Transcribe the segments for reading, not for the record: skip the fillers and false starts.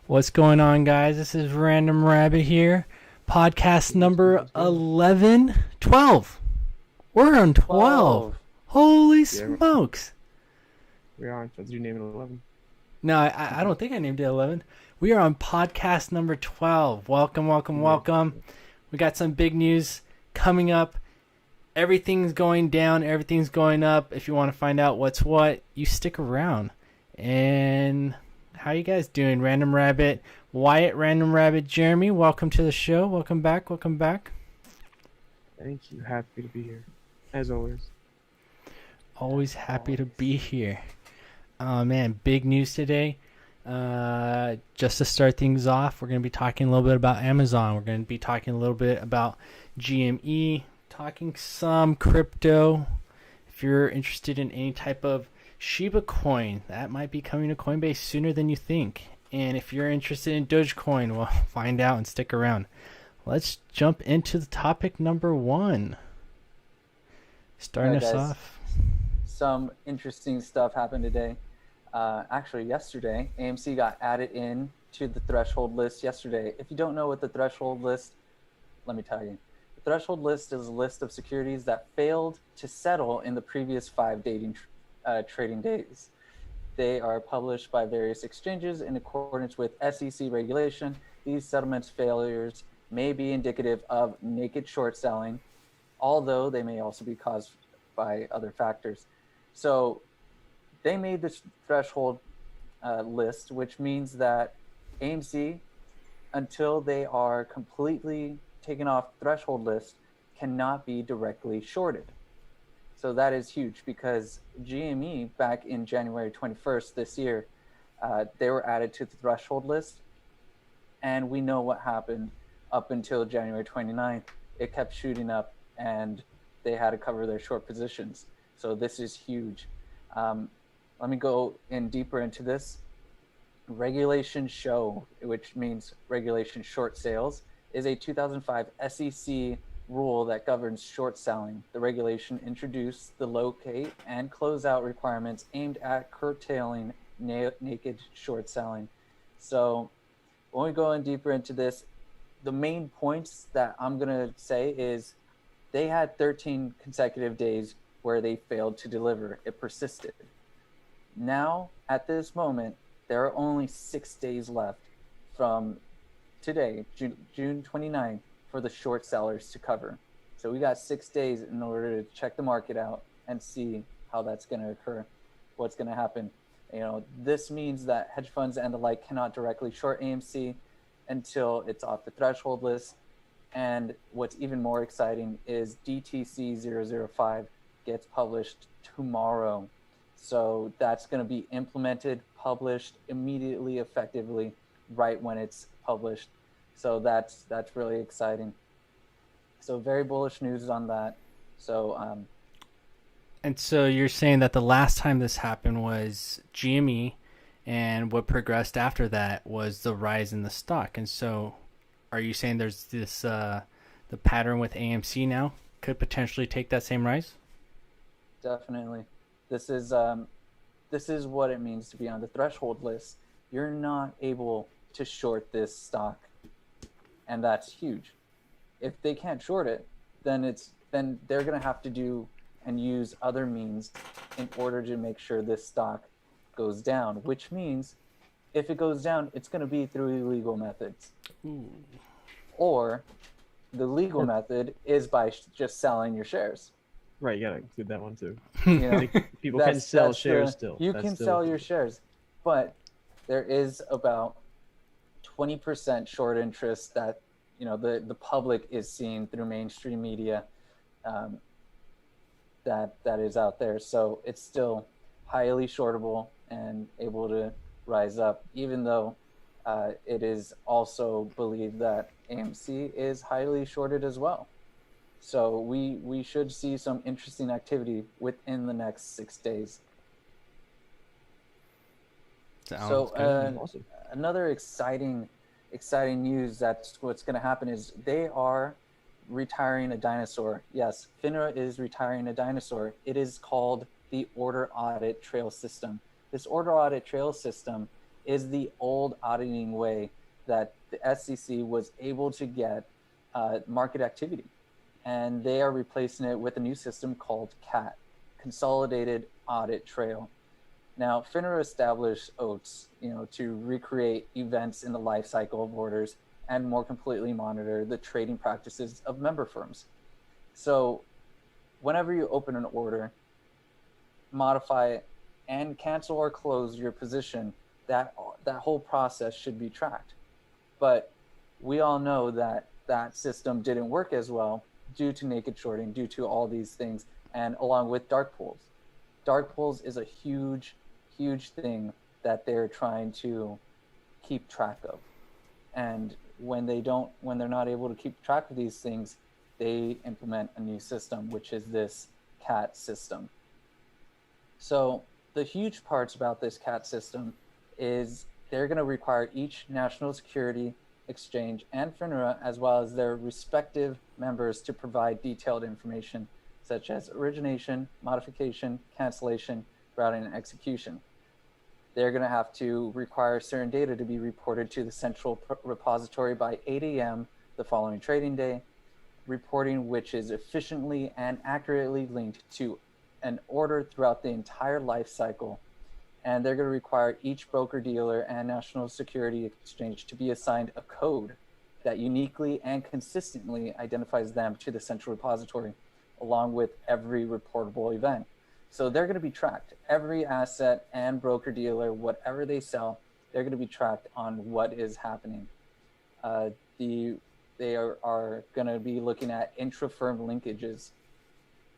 What's going on, guys? This is Random Rabbit here. Podcast number 11. 12. We're on 12. 12. Holy Yeah, smokes. we are. Did you name it 11? No, I don't think I named it 11. We are on podcast number 12. Welcome. We got some big news coming up. Everything's going down. Everything's going up. If you want to find out what's what, you stick around. And how you guys doing? Random Rabbit, Wyatt, Random Rabbit, Jeremy, welcome to the show. Welcome back. Thank you. Happy to be here, as always. Always happy to be here. Oh, man, big news today. Just to start things off, we're going to be talking a little bit about Amazon. We're going to be talking a little bit about GME, talking some crypto. If you're interested in any type of Shiba coin, that might be coming to Coinbase sooner than you think. And if you're interested in Dogecoin, well, find out and stick around. Let's jump into the topic number one. Starting us off. Some interesting stuff happened today. Actually, yesterday, AMC got added in to the threshold list yesterday. If you don't know what the threshold list, let me tell you. The threshold list is a list of securities that failed to settle in the previous 5 trading days. They are published by various exchanges in accordance with SEC regulation. These settlements failures may be indicative of naked short selling, although they may also be caused by other factors. So they made this threshold list, which means that AMC, until they are completely taken off the threshold list, cannot be directly shorted. So that is huge because GME back in January 21st this year, they were added to the threshold list. And we know what happened up until January 29th. It kept shooting up and they had to cover their short positions. So this is huge. Let me go in deeper into this. Regulation Show, which means regulation short sales, is a 2005 SEC rule that governs short selling. The regulation introduced the locate and closeout requirements aimed at curtailing naked short selling. So when we go in deeper into this, the main points that I'm going to say is they had 13 consecutive days where they failed to deliver. It persisted. Now, at this moment, there are only 6 days left from today, June 29th, for the short sellers to cover. So we got 6 days in order to check the market out and see how that's going to occur, what's going to happen. This means that hedge funds and the like cannot directly short AMC until it's off the threshold list. And what's even more exciting is DTC 005 gets published tomorrow. So that's going to be implemented, published immediately, effectively, right when it's published. So that's really exciting. So very bullish news on that. So And so you're saying that the last time this happened was GME, and what progressed after that was the rise in the stock. And so are you saying there's this the pattern with AMC now could potentially take that same rise? Definitely. This is what it means to be on the threshold list. You're not able to short this stock. And that's huge. If they can't short it, then they're going to have to do and use other means in order to make sure this stock goes down, which means if it goes down, it's going to be through illegal methods. Ooh. Or the legal method is by just selling your shares. Right, you gotta include that one too. People That's- can sell that's shares the- still. You That's can still- sell your shares, but there is about 20% short interest that the public is seeing through mainstream media that is out there. So it's still highly shortable and able to rise up, even though it is also believed that AMC is highly shorted as well. So we should see some interesting activity within the next 6 days. So awesome. another exciting news, that's what's going to happen, is they are retiring a dinosaur. Yes, FINRA is retiring a dinosaur. It is called the Order Audit Trail System. This Order Audit Trail System is the old auditing way that the SEC was able to get market activity. And they are replacing it with a new system called CAT, Consolidated Audit Trail. Now, FINRA established OATS, to recreate events in the life cycle of orders and more completely monitor the trading practices of member firms. So whenever you open an order, modify and cancel or close your position, that whole process should be tracked. But we all know that that system didn't work as well due to naked shorting, due to all these things, and along with dark pools. Dark pools is a huge thing that they're trying to keep track of. And when they're not able to keep track of these things, they implement a new system, which is this CAT system. So the huge parts about this CAT system is they're going to require each national security exchange and FINRA, as well as their respective members, to provide detailed information such as origination, modification, cancellation, routing, and execution. They're going to have to require certain data to be reported to the central repository by 8 a.m. the following trading day, reporting which is efficiently and accurately linked to an order throughout the entire life cycle. And they're going to require each broker-dealer and national security exchange to be assigned a code that uniquely and consistently identifies them to the central repository, along with every reportable event. So they're going to be tracked. Every asset and broker-dealer, whatever they sell, they're going to be tracked on what is happening. They are going to be looking at intra-firm linkages.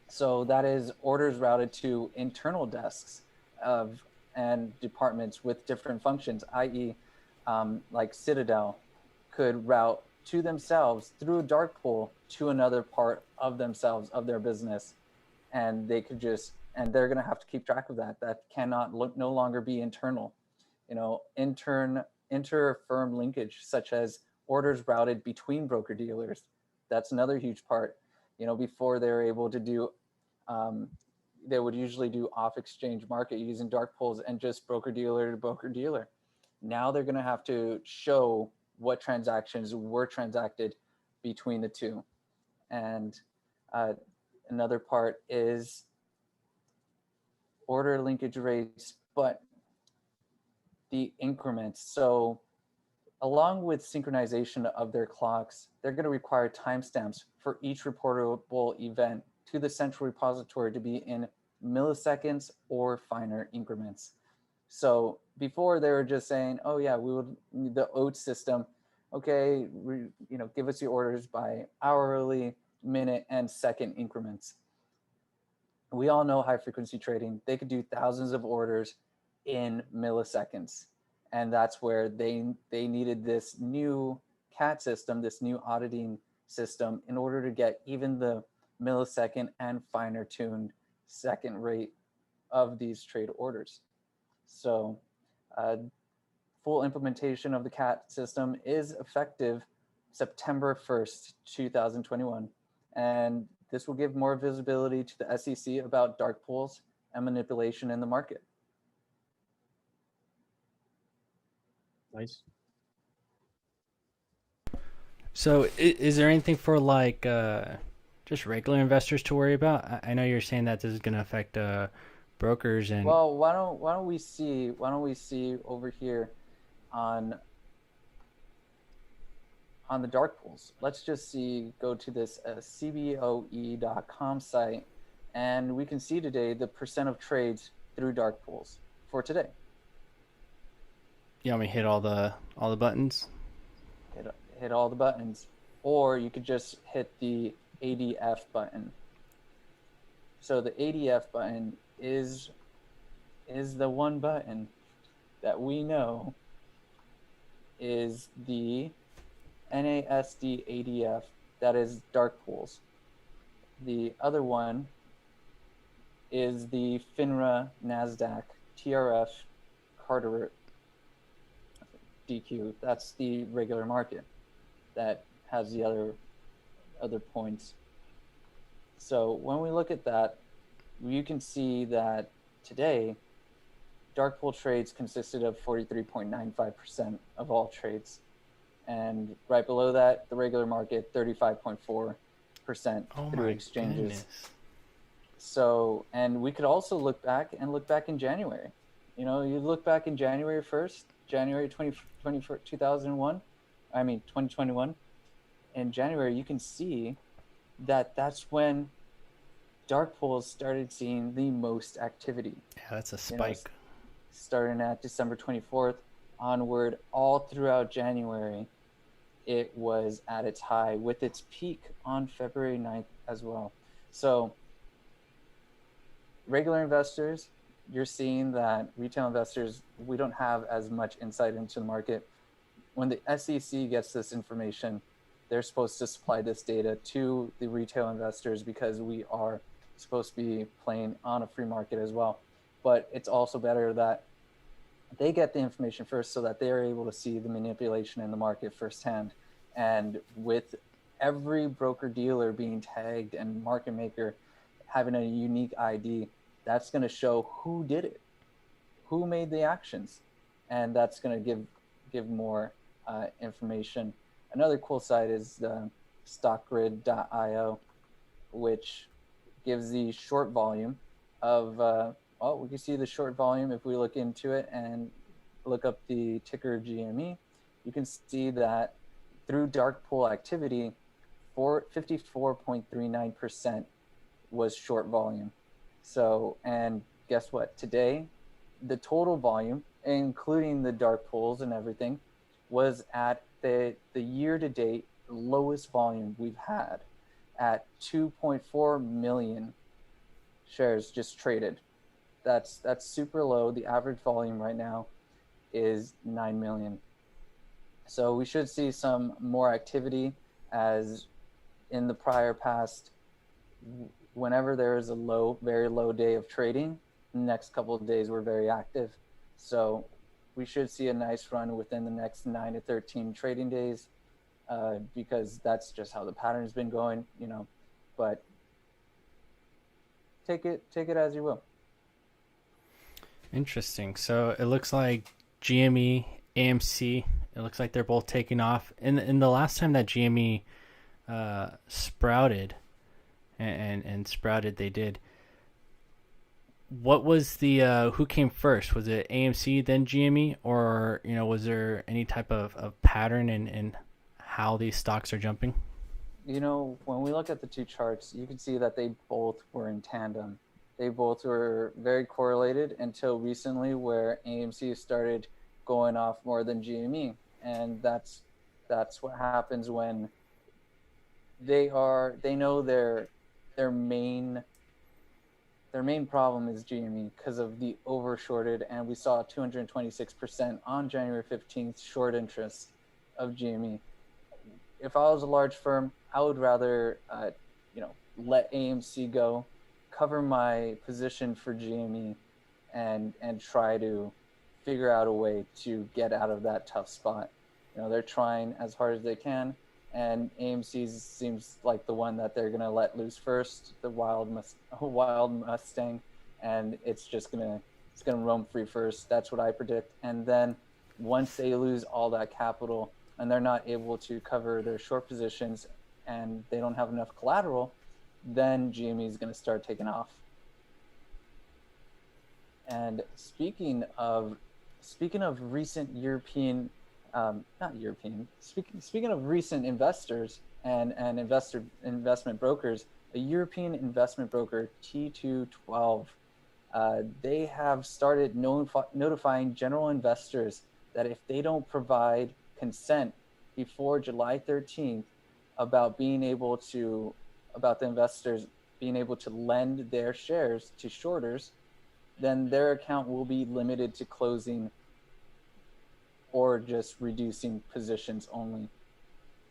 So that is orders routed to internal desks and departments with different functions, i.e. Like Citadel could route to themselves through a dark pool to another part of themselves, of their business. And they could they're going to have to keep track of that. That cannot no longer be internal. Inter-firm linkage, such as orders routed between broker dealers. That's another huge part. Before they're able to do, they would usually do off-exchange market using dark pools and just broker dealer to broker dealer. Now they're going to have to show what transactions were transacted between the two. And another part is order linkage rates, but the increments. So along with synchronization of their clocks, they're going to require timestamps for each reportable event to the central repository to be in milliseconds or finer increments. So before they were just saying, oh yeah, we would need the OATS system. Okay, give us your orders by hourly, minute, and second increments. We all know high frequency trading. They could do thousands of orders in milliseconds. And that's where they needed this new CAT system, this new auditing system, in order to get even the millisecond and finer tuned second rate of these trade orders. So full implementation of the CAT system is effective September 1st, 2021. And this will give more visibility to the SEC about dark pools and manipulation in the market. Nice. So is there anything for just regular investors to worry about? I know you're saying that this is going to affect brokers and. Well, why don't we see over here on the dark pools. Let's just go to this cboe.com site, and we can see today the percent of trades through dark pools for today. You want me to hit all the buttons? Hit all the buttons, or you could just hit the ADF button. So the ADF button is the one button that we know is the NASD ADF, that is dark pools. The other one is the FINRA NASDAQ TRF Carteret DQ. That's the regular market that has the other points. So when we look at that, you can see that today dark pool trades consisted of 43.95% of all trades. And right below that, the regular market, 35.4% Oh through my exchanges. goodness. So, and we could also look back in January. You know, you look back in January 1st, January 2021, 2021. In January, you can see that that's when dark pools started seeing the most activity. Yeah, that's a spike. Starting at December 24th onward, all throughout January, it was at its high with its peak on February 9th as well. So regular investors, you're seeing that retail investors, we don't have as much insight into the market. When the SEC gets this information, they're supposed to supply this data to the retail investors because we are supposed to be playing on a free market as well. But it's also better that they get the information first so that they're able to see the manipulation in the market firsthand. And with every broker dealer being tagged and market maker having a unique ID, that's going to show who did it, who made the actions, and that's going to give more information. Another cool site is the stockgrid.io, which gives the short volume of, we can see the short volume if we look into it and look up the ticker GME. You can see that through dark pool activity, 54.39% was short volume. So, and guess what? Today, the total volume, including the dark pools and everything, was at the year-to-date lowest volume we've had at 2.4 million shares just traded. That's super low. The average volume right now is 9 million. So we should see some more activity, as in the prior past, whenever there is a very low day of trading, the next couple of days were very active. So we should see a nice run within the next 9 to 13 trading days, because that's just how the pattern's been going, you know. But take it as you will. Interesting. So it looks like GME, AMC, it looks like they're both taking off. In the last time that GME sprouted, and sprouted they did, what was the who came first? Was it AMC then GME, or was there any type of pattern in how these stocks are jumping? When we look at the two charts, you can see that they both were in tandem. They both were very correlated until recently, where AMC started going off more than GME, and that's what happens when they know their main problem is GME because of the over shorted, and we saw 226% on January 15th short interest of GME. If I was a large firm, I would rather let AMC go, cover my position for GME, and try to figure out a way to get out of that tough spot. They're trying as hard as they can, and AMC seems like the one that they're gonna let loose first, the wild Mustang, and it's gonna roam free first. That's what I predict. And then once they lose all that capital and they're not able to cover their short positions and they don't have enough collateral, then GME is going to start taking off. And speaking of recent European, speaking of recent investors and investment brokers, a European investment broker, T212, they have started notifying general investors that if they don't provide consent before July 13th about the investors being able to lend their shares to shorters, then their account will be limited to closing or just reducing positions only.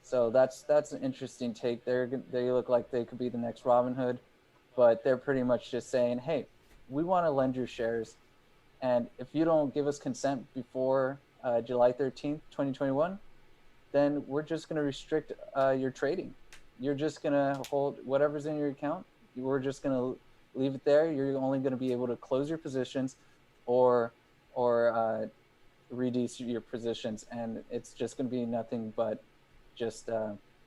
So that's an interesting take. They look like they could be the next Robinhood, but they're pretty much just saying, hey, we want to lend your shares, and if you don't give us consent before July 13th, 2021, then we're just going to restrict your trading. You're just going to hold whatever's in your account. We're just going to leave it there. You're only going to be able to close your positions or reduce your positions, and it's just going to be nothing but just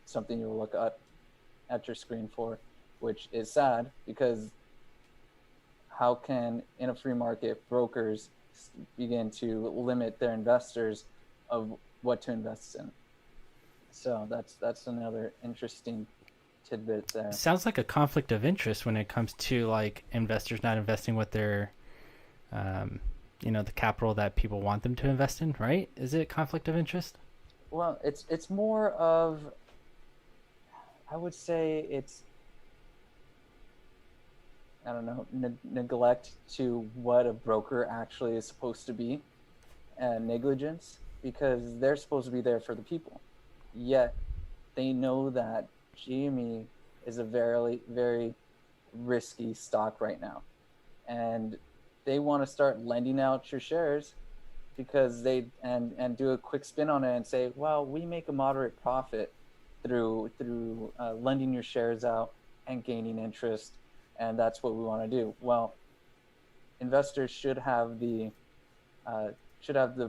something you'll look at your screen for, which is sad because how can, in a free market, brokers begin to limit their investors of what to invest in? So that's another interesting tidbit there. Sounds like a conflict of interest when it comes to like investors not investing what their, the capital that people want them to invest in, right? Is it conflict of interest? Well, it's more of, I would say it's, I don't know, neglect to what a broker actually is supposed to be, and negligence, because they're supposed to be there for the people. Yet they know that GME is a very, very risky stock right now. And they want to start lending out your shares because they and do a quick spin on it and say, well, we make a moderate profit through lending your shares out and gaining interest, and that's what we want to do. Well, investors should have the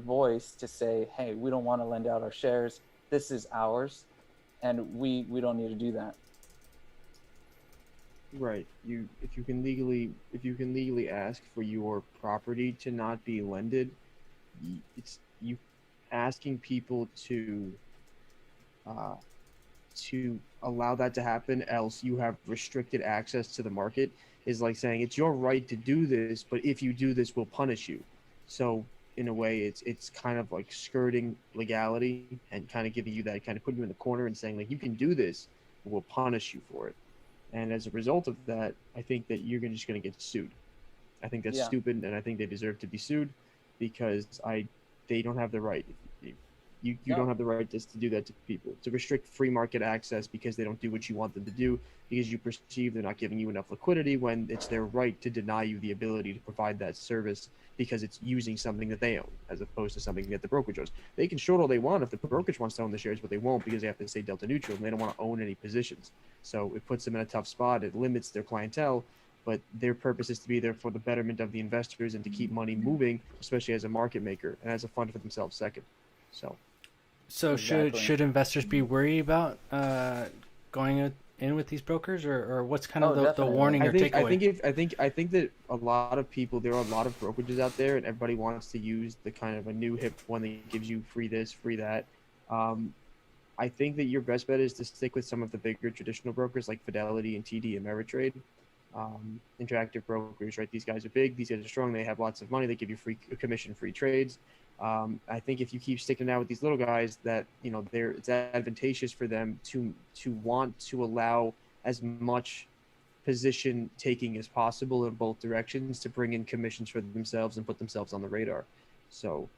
voice to say, hey, we don't want to lend out our shares. This is ours, and we don't need to do that. Right. If you can legally ask for your property to not be lended, it's you asking people to allow that to happen, else you have restricted access to the market, is like saying it's your right to do this, but if you do this, we'll punish you. So in a way, it's kind of like skirting legality and kind of giving you that, kind of putting you in the corner and saying like, you can do this, but we'll punish you for it. And as a result of that, I think that you're just going to get sued. I think that's stupid, and I think they deserve to be sued because they don't have the right. You don't have the right to do that to people, to restrict free market access because they don't do what you want them to do, because you perceive they're not giving you enough liquidity when it's their right to deny you the ability to provide that service because it's using something that they own as opposed to something that the brokerage owns. They can short all they want if the brokerage wants to own the shares, but they won't because they have to stay delta neutral and they don't want to own any positions. So it puts them in a tough spot. It limits their clientele, but their purpose is to be there for the betterment of the investors and to keep money moving, especially as a market maker and as a fund for themselves second. So Exactly. should investors be worried about going in with these brokers, or what's kind of the definitely. warning or takeaway? I think that a lot of people, there are a lot of brokerages out there, and everybody wants to use the kind of a new hip one that gives you free this, free that. I think that your best bet is to stick with some of the bigger traditional brokers like Fidelity and TD Ameritrade, Interactive Brokers, right? These guys are big, these guys are strong, they have lots of money, they give you commission-free trades. I think if you keep sticking out with these little guys, that it's advantageous for them to want to allow as much position taking as possible in both directions to bring in commissions for themselves and put themselves on the radar. So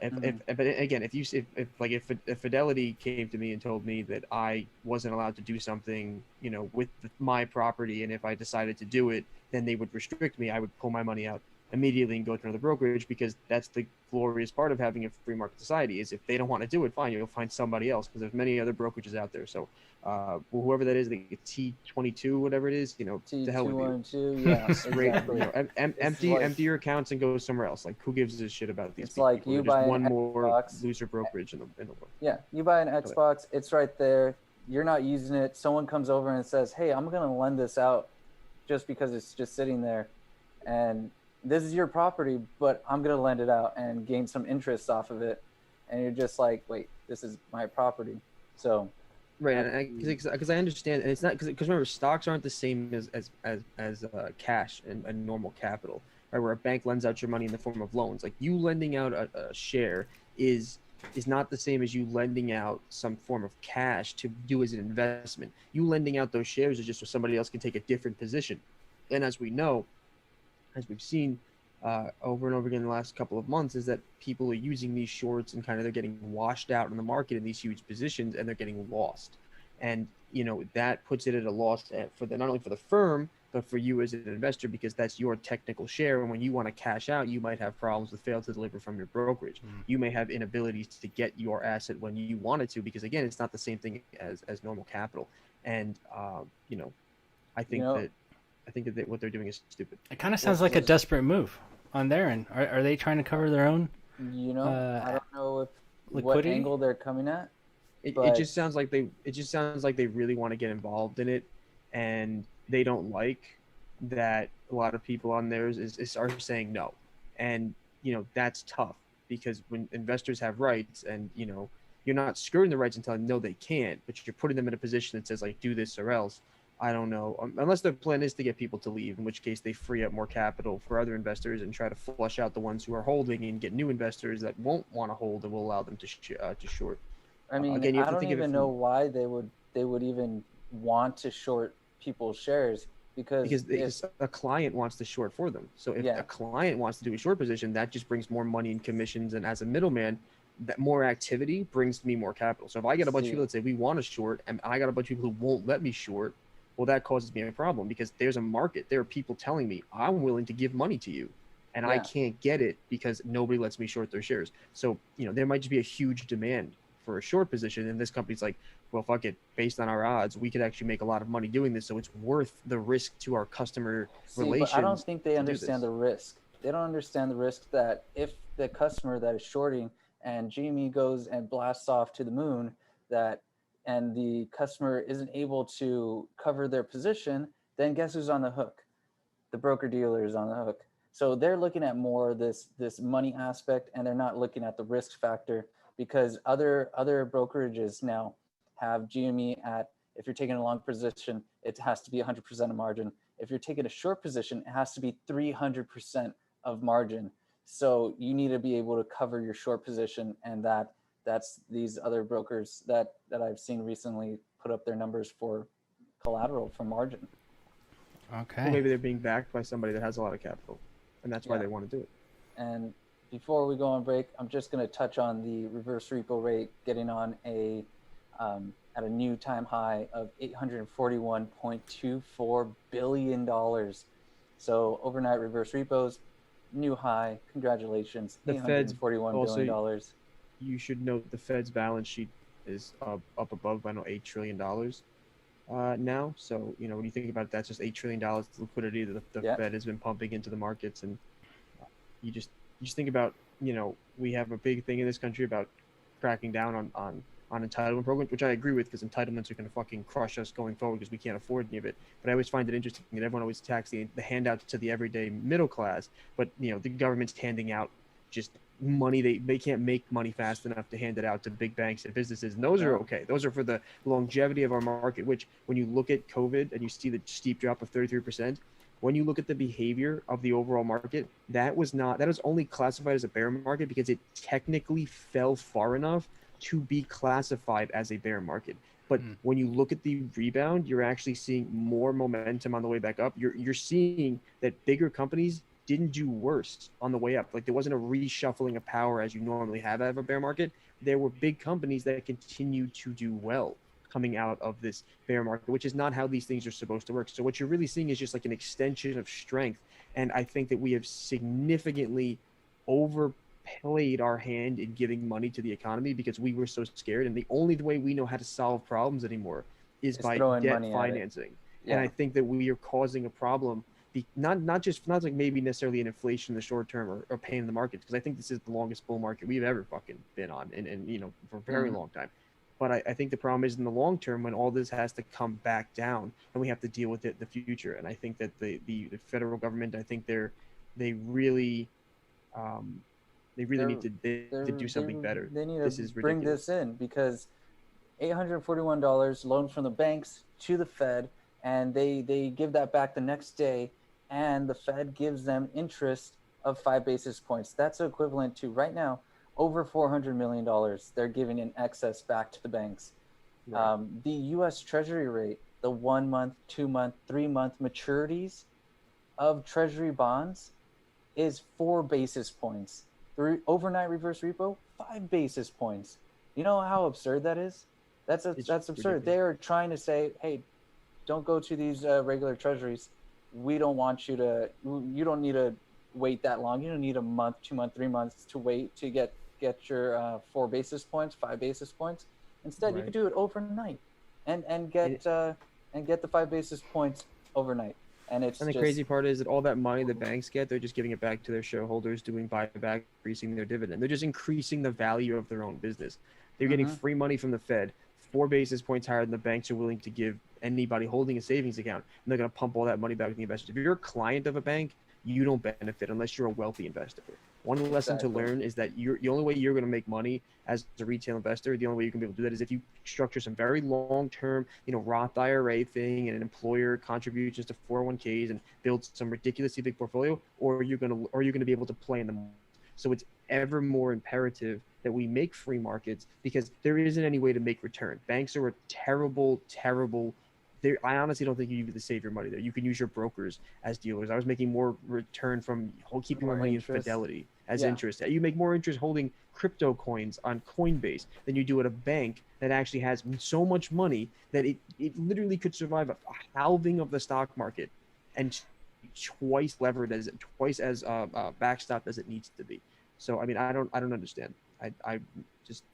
if Fidelity came to me and told me that I wasn't allowed to do something with my property, and if I decided to do it, then they would restrict me, I would pull my money out immediately and go to another brokerage, because that's the glorious part of having a free market society, is if they don't want to do it, fine, you'll find somebody else, because there's many other brokerages out there. So whoever that is, the T22, whatever it is, T2 to hell with you. and 2, yeah, exactly. Empty your accounts and go somewhere else. Like, who gives a shit about these It's people? like you They're buy just an one more Xbox. loser brokerage in the world. Yeah, you buy an Xbox, it's right there. You're not using it. Someone comes over and says, hey, I'm going to lend this out just because it's just sitting there. And this is your property, but I'm going to lend it out and gain some interest off of it. And you're just like, wait, this is my property. So, right, because I understand, and it's not because remember, stocks aren't the same as cash and normal capital, right? Where a bank lends out your money in the form of loans. Like, you lending out a share is not the same as you lending out some form of cash to do as an investment. You lending out those shares is just so somebody else can take a different position. And as we know, as we've seen over and over again in the last couple of months, is that people are using these shorts and kind of they're getting washed out in the market in these huge positions, and they're getting lost. And that puts it at a loss for not only for the firm, but for you as an investor, because that's your technical share. And when you want to cash out, you might have problems with fail to deliver from your brokerage. You may have inabilities to get your asset when you wanted to, because again, it's not the same thing as normal capital. And I think that what they're doing is stupid. It kind of sounds like a desperate move on their end. Are they trying to cover their own I don't what liquidity. angle they're coming at. It But just sounds like they really want to get involved in it, and they don't like that a lot of people on theirs are saying no, and that's tough because when investors have rights, and you're not skirting the rights and telling them no they can't, but you're putting them in a position that says like do this or else. I don't know, unless their plan is to get people to leave, in which case they free up more capital for other investors and try to flush out the ones who are holding and get new investors that won't want to hold and will allow them to short. I mean, Again, you have I to don't think of it even know why they would even want to short people's shares because if because a client wants to short for them. So if yeah, a client wants to do a short position, that just brings more money in commissions, and as a middleman, that more activity brings me more capital. So if I get a bunch of see, people that say we want to short, and I got a bunch of people who won't let me short, well, that causes me a problem because there's a market. There are people telling me I'm willing to give money to you, and I yeah, can't get it because nobody lets me short their shares. So there might just be a huge demand for a short position, and this company's like, well, fuck it. Based on our odds, we could actually make a lot of money doing this, so it's worth the risk to our customer see, but I don't relations think they to do understand this. the risk. They don't understand the risk that if the customer that is shorting and GME goes and blasts off to the moon, that and the customer isn't able to cover their position, then guess who's on the hook? The broker dealer is on the hook. So they're looking at more this money aspect, and they're not looking at the risk factor because other brokerages now have GME at, if you're taking a long position, it has to be 100% of margin. If you're taking a short position, it has to be 300% of margin. So you need to be able to cover your short position, and that's these other brokers that I've seen recently put up their numbers for collateral for margin. Well, Okay. maybe they're being backed by somebody that has a lot of capital, and that's why Yeah. they want to do it. And before we go on break, I'm just going to touch on the reverse repo rate getting on at a new time high of $841.24 billion. So overnight reverse repos, new high. Congratulations, The Fed's $841 billion also, dollars. you should note the Fed's balance sheet is up above, I know, $8 trillion now. So, when you think about it, that's just $8 trillion liquidity that the Yeah. Fed has been pumping into the markets. And you just think about, we have a big thing in this country about cracking down on entitlement programs, which I agree with, because entitlements are going to fucking crush us going forward because we can't afford any of it. But I always find it interesting that everyone always attacks the handouts to the everyday middle class, but the government's handing out just money. They can't make money fast enough to hand it out to big banks and businesses, and those are okay. Those are for the longevity of our market, which when you look at COVID and you see the steep drop of 33%, when you look at the behavior of the overall market, that was only classified as a bear market because it technically fell far enough to be classified as a bear market. But when you look at the rebound, you're actually seeing more momentum on the way back up. You're seeing that bigger companies didn't do worse on the way up. Like, there wasn't a reshuffling of power as you normally have out of a bear market. There were big companies that continued to do well coming out of this bear market, which is not how these things are supposed to work. So what you're really seeing is just like an extension of strength. And I think that we have significantly overplayed our hand in giving money to the economy because we were so scared. And the only way we know how to solve problems anymore is by throwing debt money financing. Yeah. And I think that we are causing a problem, not like maybe necessarily an inflation in the short term or pain in the markets, because I think this is the longest bull market we've ever fucking been on, and for a very long time. But I think the problem is in the long term when all this has to come back down and we have to deal with it in the future. And I think that the federal government, I think they really need to do something better. They need This to is bring ridiculous. this in because $841 loaned from the banks to the Fed, and they give that back the next day, and the Fed gives them interest of 5 basis points. That's equivalent to right now over $400 million they're giving in excess back to the banks. Right. The U.S. Treasury rate, the 1 month, 2 month, 3 month maturities of Treasury bonds is 4 basis points. The overnight reverse repo, 5 basis points. You know how absurd that is? That's absurd. Ridiculous. They are trying to say, hey, don't go to these regular treasuries. We don't want you to. You don't need to wait that long. You don't need a month, 2 months, 3 months to wait to get your 4 basis points, 5 basis points. Instead, you could do it overnight, and get the 5 basis points overnight. And it's And the just crazy part is that all that money the banks get, they're just giving it back to their shareholders, doing buyback, increasing their dividend. They're just increasing the value of their own business. They're getting Mhm. free money from the Fed, 4 basis points higher than the banks are willing to give anybody holding a savings account. And they're going to pump all that money back to the investors. If you're a client of a bank, you don't benefit unless you're a wealthy investor. One lesson to Exactly. learn is that the only way you're going to make money as a retail investor, the only way you can be able to do that is if you structure some very long-term, Roth IRA thing and an employer contributions to 401ks and build some ridiculously big portfolio, or you're going to be able to play in the market. So it's ever more imperative that we make free markets because there isn't any way to make return. Banks are a terrible. I honestly don't think you need to save your money there. You can use your brokers as dealers. I was making more return from keeping my More money in interest. Fidelity as Yeah. interest. You make more interest holding crypto coins on Coinbase than you do at a bank that actually has so much money that it literally could survive a halving of the stock market and twice as backstopped as it needs to be. So I mean, I don't understand. I just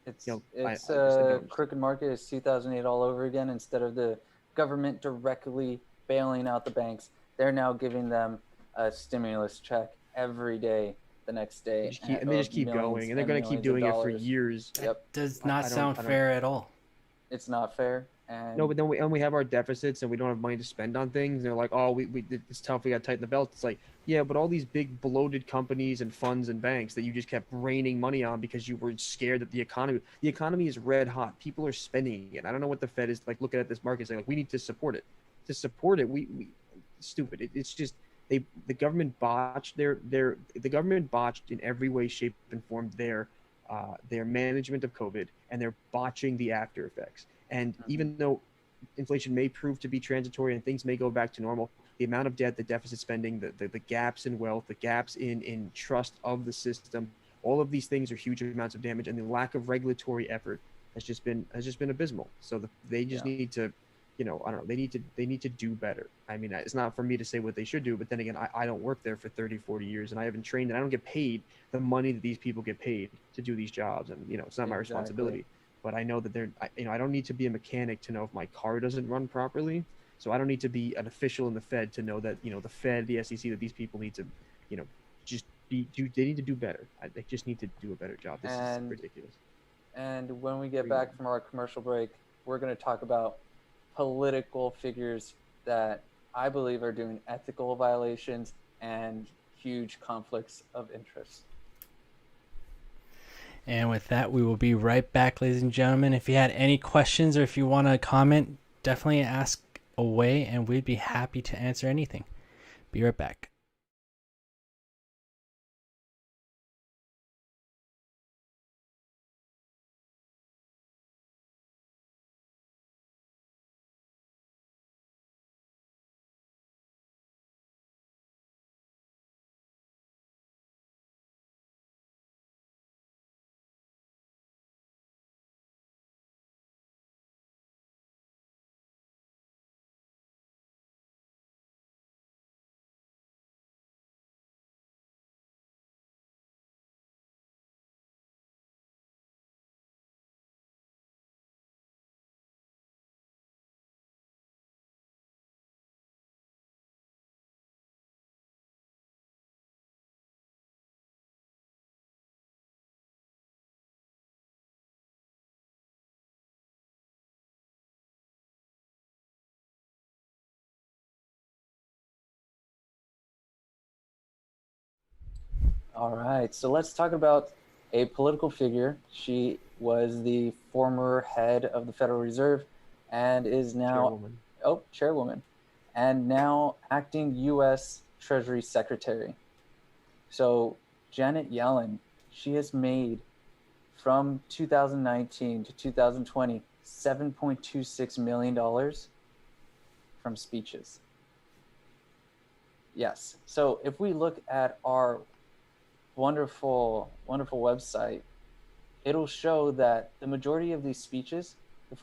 It's I it's just I don't a understand. crooked market. It's 2008 all over again. Instead of the government directly bailing out the banks, they're now giving them a stimulus check every day, the next day, And they of just keep millions going, and they're and going to keep millions of doing it for dollars. years. That Yep, does not sound I don't. fair at all. it's not fair. And No, but then we have our deficits and we don't have money to spend on things. And they're like, oh, it's tough. We got to tighten the belt. It's like, yeah, but all these big bloated companies and funds and banks that you just kept raining money on because you were scared that the economy is red hot. People are spending it. I don't know what the Fed is like looking at this market saying like, we need to support it. To support it, we stupid. It's just the government botched the government botched in every way, shape, and form their management of COVID, and they're botching the after effects. And even though inflation may prove to be transitory and things may go back to normal, the amount of debt, the deficit spending, the gaps in wealth, the gaps in trust of the system, all of these things are huge amounts of damage, and the lack of regulatory effort has just been abysmal. So they just need to, I don't know, they need to do better. I mean, it's not for me to say what they should do, but then again, I don't work there for 30, 40 years, and I haven't trained, and I don't get paid the money that these people get paid to do these jobs, and it's not my responsibility. But I know that I don't need to be a mechanic to know if my car doesn't run properly. So I don't need to be an official in the Fed to know that, the Fed, the SEC, that these people need to, just they need to do better. They just need to do a better job. This is ridiculous. And when we get back from our commercial break, we're going to talk about political figures that I believe are doing ethical violations and huge conflicts of interest. And with that, we will be right back, ladies and gentlemen. If you had any questions or if you want to comment, definitely ask away, and we'd be happy to answer anything. Be right back. All right, so let's talk about a political figure. She was the former head of the Federal Reserve and is now chairwoman, and now acting U.S. Treasury Secretary. So Janet Yellen, she has made from 2019 to 2020 $7.26 million from speeches. Yes. So if we look at our wonderful website, it'll show that the majority of these speeches, the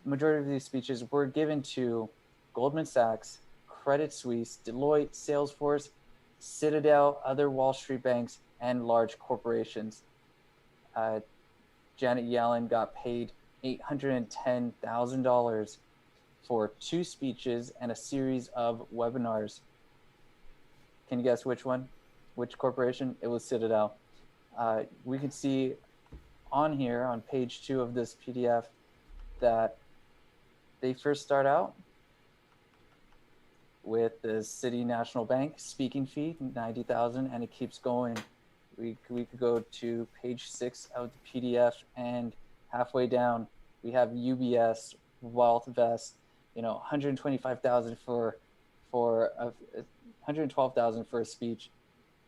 majority of these speeches were given to Goldman Sachs, Credit Suisse, Deloitte, Salesforce, Citadel, other Wall Street banks, and large corporations. Janet Yellen got paid $810,000 for 2 speeches and a series of webinars. Can you guess which one? Which corporation? It was Citadel. We can see on here on page 2 of this PDF that they first start out with the City National Bank speaking fee, 90,000, and it keeps going. We could go to page 6 of the PDF, and halfway down we have UBS, Wealth Vest, 125,000 for 112,000 for a speech,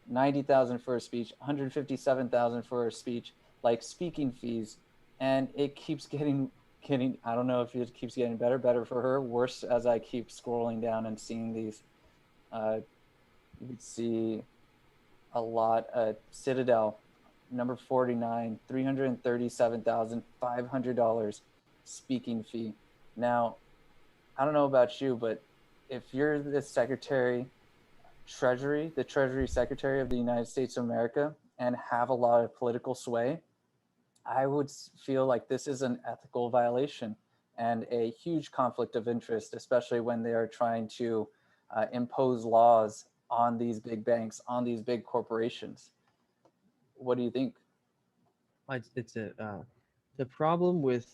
90,000 for a speech, 157,000 for a speech, like speaking fees, and it keeps getting. I don't know if it keeps getting better for her, worse as I keep scrolling down and seeing these. You can see a lot. Citadel, number 49, $337,500 speaking fee. Now, I don't know about you, but if you're the Treasury Secretary of the United States of America, and have a lot of political sway, I would feel like this is an ethical violation and a huge conflict of interest, especially when they are trying to impose laws on these big banks, on these big corporations. What do you think? The problem with,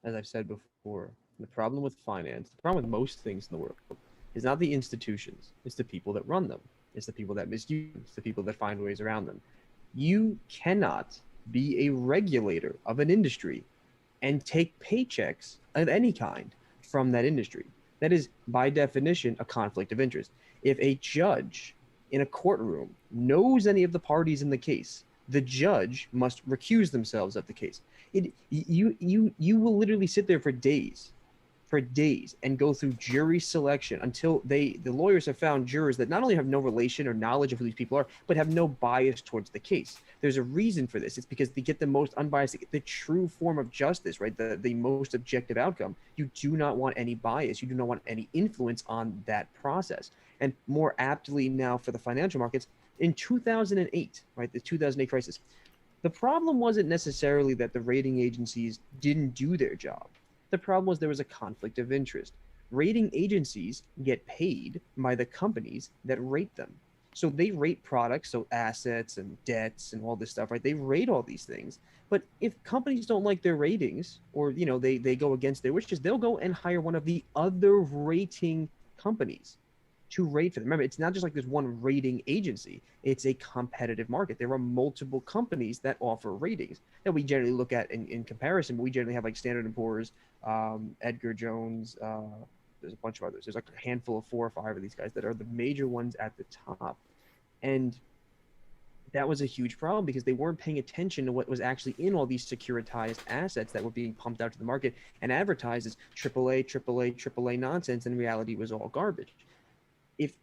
as I've said before, the problem with finance, the problem with most things in the world, is not the institutions. It's the people that run them. It's the people that misuse. It's the people that find ways around them. You cannot be a regulator of an industry and take paychecks of any kind from that industry. That is, by definition, a conflict of interest. If a judge in a courtroom knows any of the parties in the case, the judge must recuse themselves of the case. You will literally sit there for days and go through jury selection until the lawyers have found jurors that not only have no relation or knowledge of who these people are, but have no bias towards the case. There's a reason for this. It's because they get the most unbiased, the true form of justice, right? The most objective outcome. You do not want any bias. You do not want any influence on that process. And more aptly now for the financial markets, in 2008, right, the 2008 crisis, the problem wasn't necessarily that the rating agencies didn't do their job. The problem was there was a conflict of interest. Rating agencies get paid by the companies that rate them. So they rate products, so assets and debts and all this stuff, right? They rate all these things. But if companies don't like their ratings, or they go against their wishes, they'll go and hire one of the other rating companies to rate for them. Remember, it's not just like there's one rating agency. It's a competitive market. There are multiple companies that offer ratings that we generally look at in comparison. But we generally have like Standard & Poor's, Edgar Jones, there's a bunch of others. There's like a handful of 4 or 5 of these guys that are the major ones at the top. And that was a huge problem because they weren't paying attention to what was actually in all these securitized assets that were being pumped out to the market and advertised as AAA nonsense. And in reality, it was all garbage. If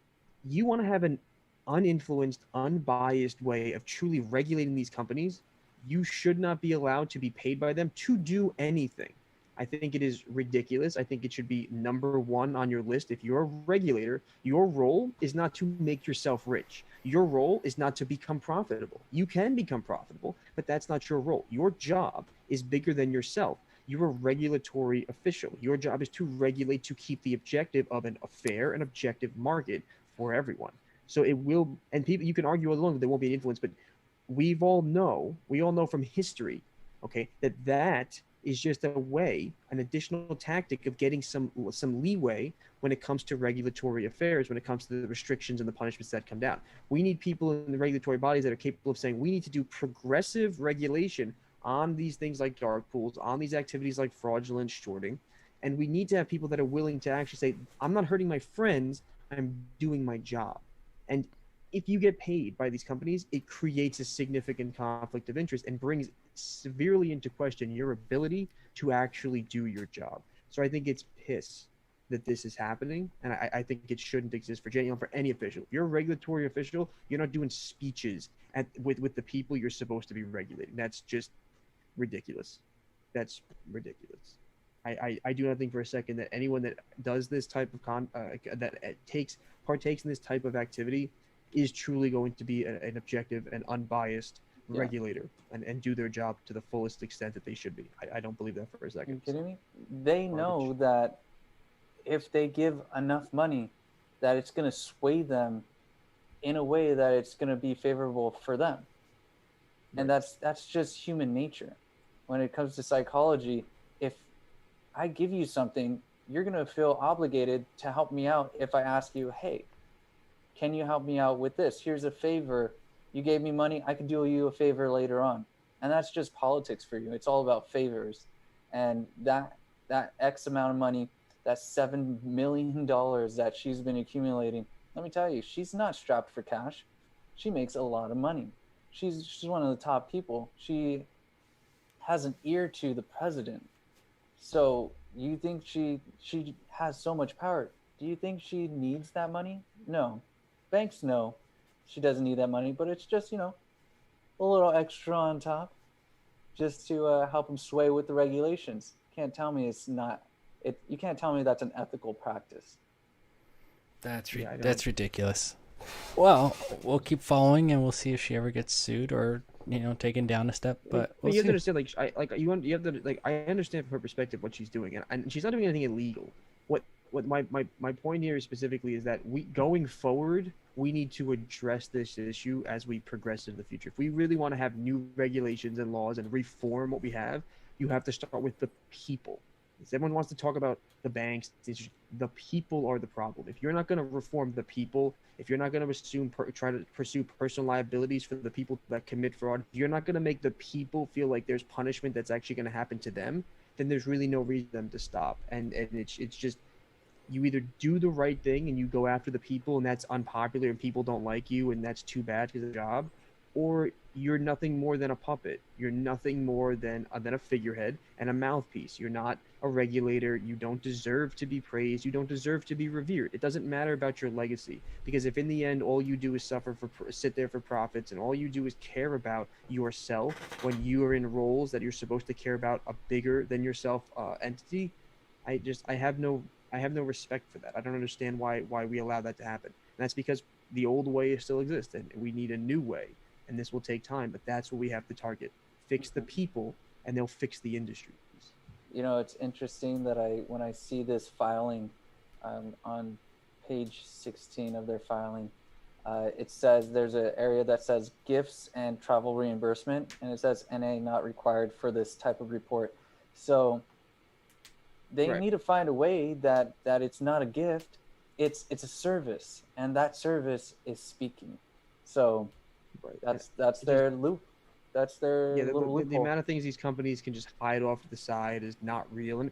you want to have an uninfluenced, unbiased way of truly regulating these companies, you should not be allowed to be paid by them to do anything. I think it is ridiculous. I think it should be number 1 on your list. If you're a regulator, your role is not to make yourself rich. Your role is not to become profitable. You can become profitable, but that's not your role. Your job is bigger than yourself. You're a regulatory official. Your job is to regulate, to keep the objective of a fair and objective market for everyone. So it will, and people, you can argue all along that there won't be an influence, but we all know from history, okay, that is just a way, an additional tactic of getting some leeway when it comes to regulatory affairs, when it comes to the restrictions and the punishments that come down. We need people in the regulatory bodies that are capable of saying we need to do progressive regulation on these things like dark pools, on these activities like fraudulent shorting. And we need to have people that are willing to actually say, I'm not hurting my friends, I'm doing my job. And if you get paid by these companies, it creates a significant conflict of interest and brings severely into question your ability to actually do your job. So I think it's piss that this is happening, and I think it shouldn't exist for any official. If you're a regulatory official, you're not doing speeches with the people you're supposed to be regulating. That's just ridiculous. That's ridiculous. I do not think for a second that anyone that does this type of partakes in this type of activity is truly going to be an objective and unbiased regulator and do their job to the fullest extent that they should be. I don't believe that for a second. Are you kidding me? They know that if they give enough money, that it's going to sway them in a way that it's going to be favorable for them. And that's just human nature. When it comes to psychology, if I give you something, you're going to feel obligated to help me out if I ask you, hey, can you help me out with this? Here's a favor. You gave me money. I can do you a favor later on. And that's just politics for you. It's all about favors. And that X amount of money, that $7 million that she's been accumulating, let me tell you, she's not strapped for cash. She makes a lot of money. She's one of the top people. She has an ear to the president. So you think she has so much power? Do you think she needs that money? No. Banks know she doesn't need that money, but it's just, a little extra on top just to help them sway with the regulations. Can't tell me it's not. You can't tell me that's an ethical practice. That's ridiculous. Well, we'll keep following, and we'll see if she ever gets sued or taken down a step. But you have to understand, you have to I understand from her perspective what she's doing, and she's not doing anything illegal. What my point here specifically is that going forward, we need to address this issue as we progress into the future. If we really want to have new regulations and laws and reform what we have, you have to start with the people. Everyone wants to talk about the banks. The people are the problem. If you're not going to reform the people, if you're not going to try to pursue personal liabilities for the people that commit fraud, if you're not going to make the people feel like there's punishment that's actually going to happen to them, then there's really no reason for them to stop. And it's just, you either do the right thing and you go after the people, and that's unpopular and people don't like you, and that's too bad for the job, or you're nothing more than a puppet. You're nothing more than a figurehead and a mouthpiece. You're not a regulator. You don't deserve to be praised. You don't deserve to be revered. It doesn't matter about your legacy, because if in the end all you do is sit there for profits, and all you do is care about yourself when you are in roles that you're supposed to care about a bigger than yourself entity, I have no respect for that. I don't understand why we allow that to happen. And that's because the old way still exists, and we need a new way. And this will take time, but that's what we have to target. Fix the people, and they'll fix the industry. It's interesting that when I see this filing on page 16 of their filing, it says there's an area that says gifts and travel reimbursement, and it says NA not required for this type of report. So they need to find a way that it's not a gift, it's a service, and that service is speaking. So that's their loop. That's their little loophole. The amount of things these companies can just hide off to the side is not real. And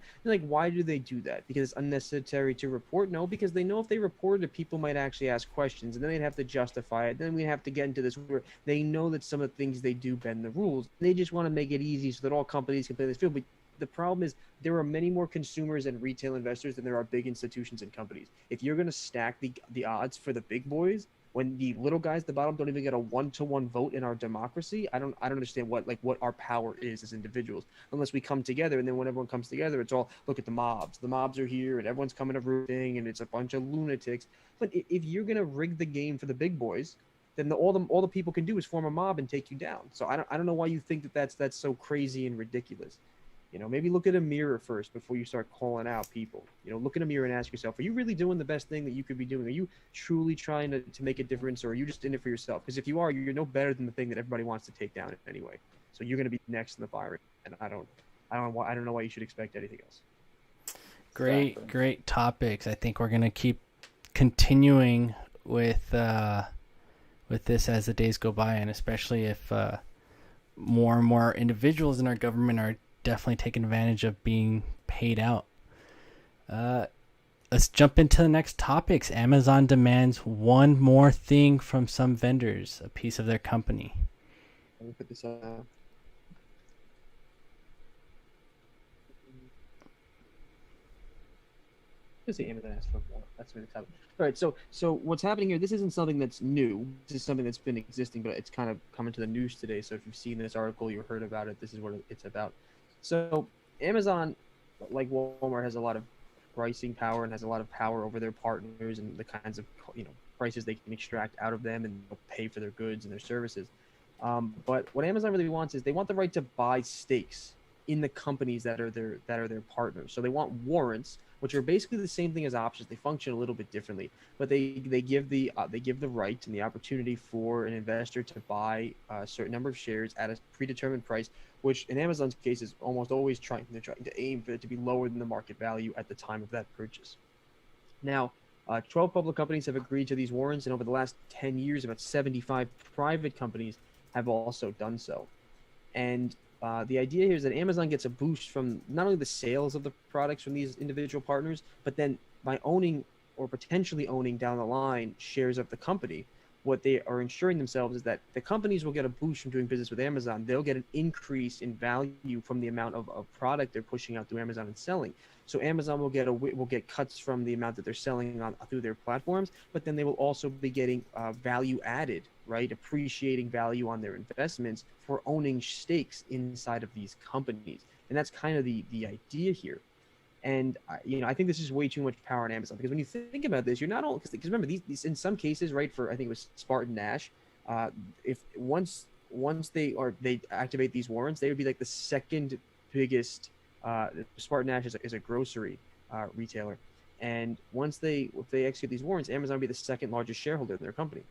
why do they do that? Because it's unnecessary to report? No, because they know if they report it, people might actually ask questions, and then they'd have to justify it. Then we have to get into this where they know that some of the things they do bend the rules. They just want to make it easy so that all companies can play this field. But the problem is there are many more consumers and retail investors than there are big institutions and companies. If you're going to stack the odds for the big boys, when the little guys at the bottom don't even get a 1-to-1 vote in our democracy, I don't understand what our power is as individuals, unless we come together. And then when everyone comes together, it's all, look at the mobs. The mobs are here, and everyone's coming to rooting, and it's a bunch of lunatics. But if you're gonna rig the game for the big boys, then all the people can do is form a mob and take you down. So I don't know why you think that's so crazy and ridiculous. Maybe look at a mirror first before you start calling out people. Look in a mirror and ask yourself, are you really doing the best thing that you could be doing? Are you truly trying to make a difference, or are you just in it for yourself? Because if you are, you're no better than the thing that everybody wants to take down anyway. So you're going to be next in the firing, and I don't know why you should expect anything else. Great topics. I think we're going to keep continuing with this as the days go by, and especially if more and more individuals in our government are definitely taking advantage of being paid out. Let's jump into the next topics. Amazon demands one more thing from some vendors, a piece of their company. Let me put this up. Just say Amazon asked for more. That's what it's happening. All right, so what's happening here? This isn't something that's new. This is something that's been existing, but it's kind of coming to the news today. So if you've seen this article, you heard about it. This is what it's about. So Amazon, like Walmart, has a lot of pricing power and has a lot of power over their partners and the kinds of prices they can extract out of them, and pay for their goods and their services. But what Amazon really wants is they want the right to buy stakes in the companies that are their partners. So they want warrants which are basically the same thing as options. They function a little bit differently, but they give the right and the opportunity for an investor to buy a certain number of shares at a predetermined price, which in Amazon's case is almost always trying to aim for it to be lower than the market value at the time of that purchase. Now, 12 public companies have agreed to these warrants, and over the last 10 years, about 75 private companies have also done so. And the idea here is that Amazon gets a boost from not only the sales of the products from these individual partners, but then by owning or potentially owning down the line shares of the company, what they are ensuring themselves is that the companies will get a boost from doing business with Amazon. They'll get an increase in value from the amount of product they're pushing out through Amazon and selling. So Amazon will get cuts from the amount that they're selling on through their platforms, but then they will also be getting value added, right? Appreciating value on their investments for owning stakes inside of these companies. And that's kind of the idea here. And I think this is way too much power on Amazon, because when you think about this, you're not all, because remember these in some cases, right? For I think it was Spartan Nash, if once they activate these warrants, they would be like the second biggest. Spartan Nash is a grocery retailer, and if they execute these warrants, Amazon would be the second largest shareholder in their company.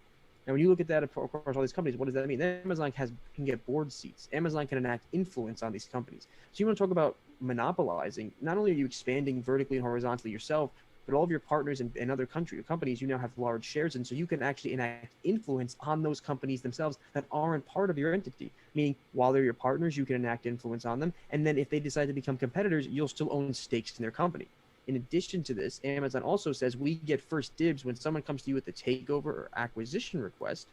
Now, when you look at that across all these companies, what does that mean? Amazon can get board seats. Amazon can enact influence on these companies. So you want to talk about monopolizing? Not only are you expanding vertically and horizontally yourself, but all of your partners and other companies you now have large shares in, so you can actually enact influence on those companies themselves that aren't part of your entity. Meaning, while they're your partners, you can enact influence on them, and then if they decide to become competitors, you'll still own stakes in their company. In addition to this, Amazon also says we get first dibs when someone comes to you with a takeover or acquisition request.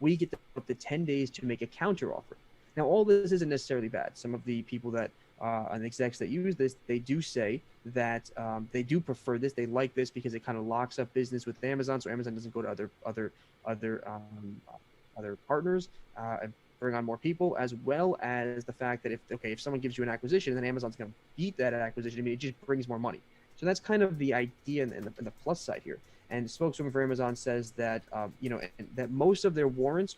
We get up to 10 days to make a counteroffer. Now, all this isn't necessarily bad. Some of the people that and execs that use this, they do say that they do prefer this. They like this because it kind of locks up business with Amazon, so Amazon doesn't go to other partners and bring on more people, as well as the fact that if someone gives you an acquisition, then Amazon's going to beat that acquisition. I mean, it just brings more money. So that's kind of the idea and the plus side here. And the spokeswoman for Amazon says that that most of their warrants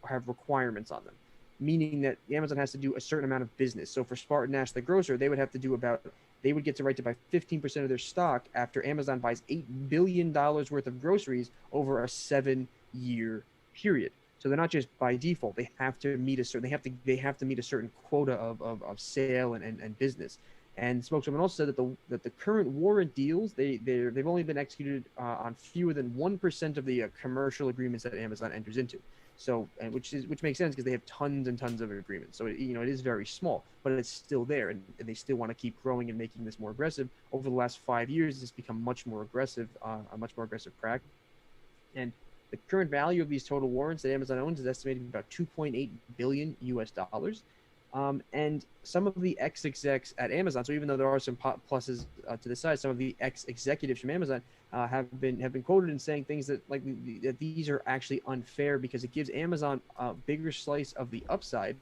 have requirements on them, meaning that Amazon has to do a certain amount of business. So for Spartan Nash, the grocer, they would get the right to buy 15% of their stock after Amazon buys $8 billion worth of groceries over a 7-year period. So they're not just by default; they have to meet a certain quota of sale and business. And the spokeswoman also said that the current warrant deals they've only been executed on fewer than 1% of the commercial agreements that Amazon enters into. So, which makes sense because they have tons and tons of agreements. So it is very small, but it's still there, and they still want to keep growing and making this more aggressive. Over the last 5 years, it's become much more aggressive, a much more aggressive practice. And the current value of these total warrants that Amazon owns is estimated to be about $2.8 billion US. And some of the ex-execs at Amazon, so even though there are some pluses to the side, some of the ex-executives from Amazon have been quoted in saying things that that these are actually unfair because it gives Amazon a bigger slice of the upside.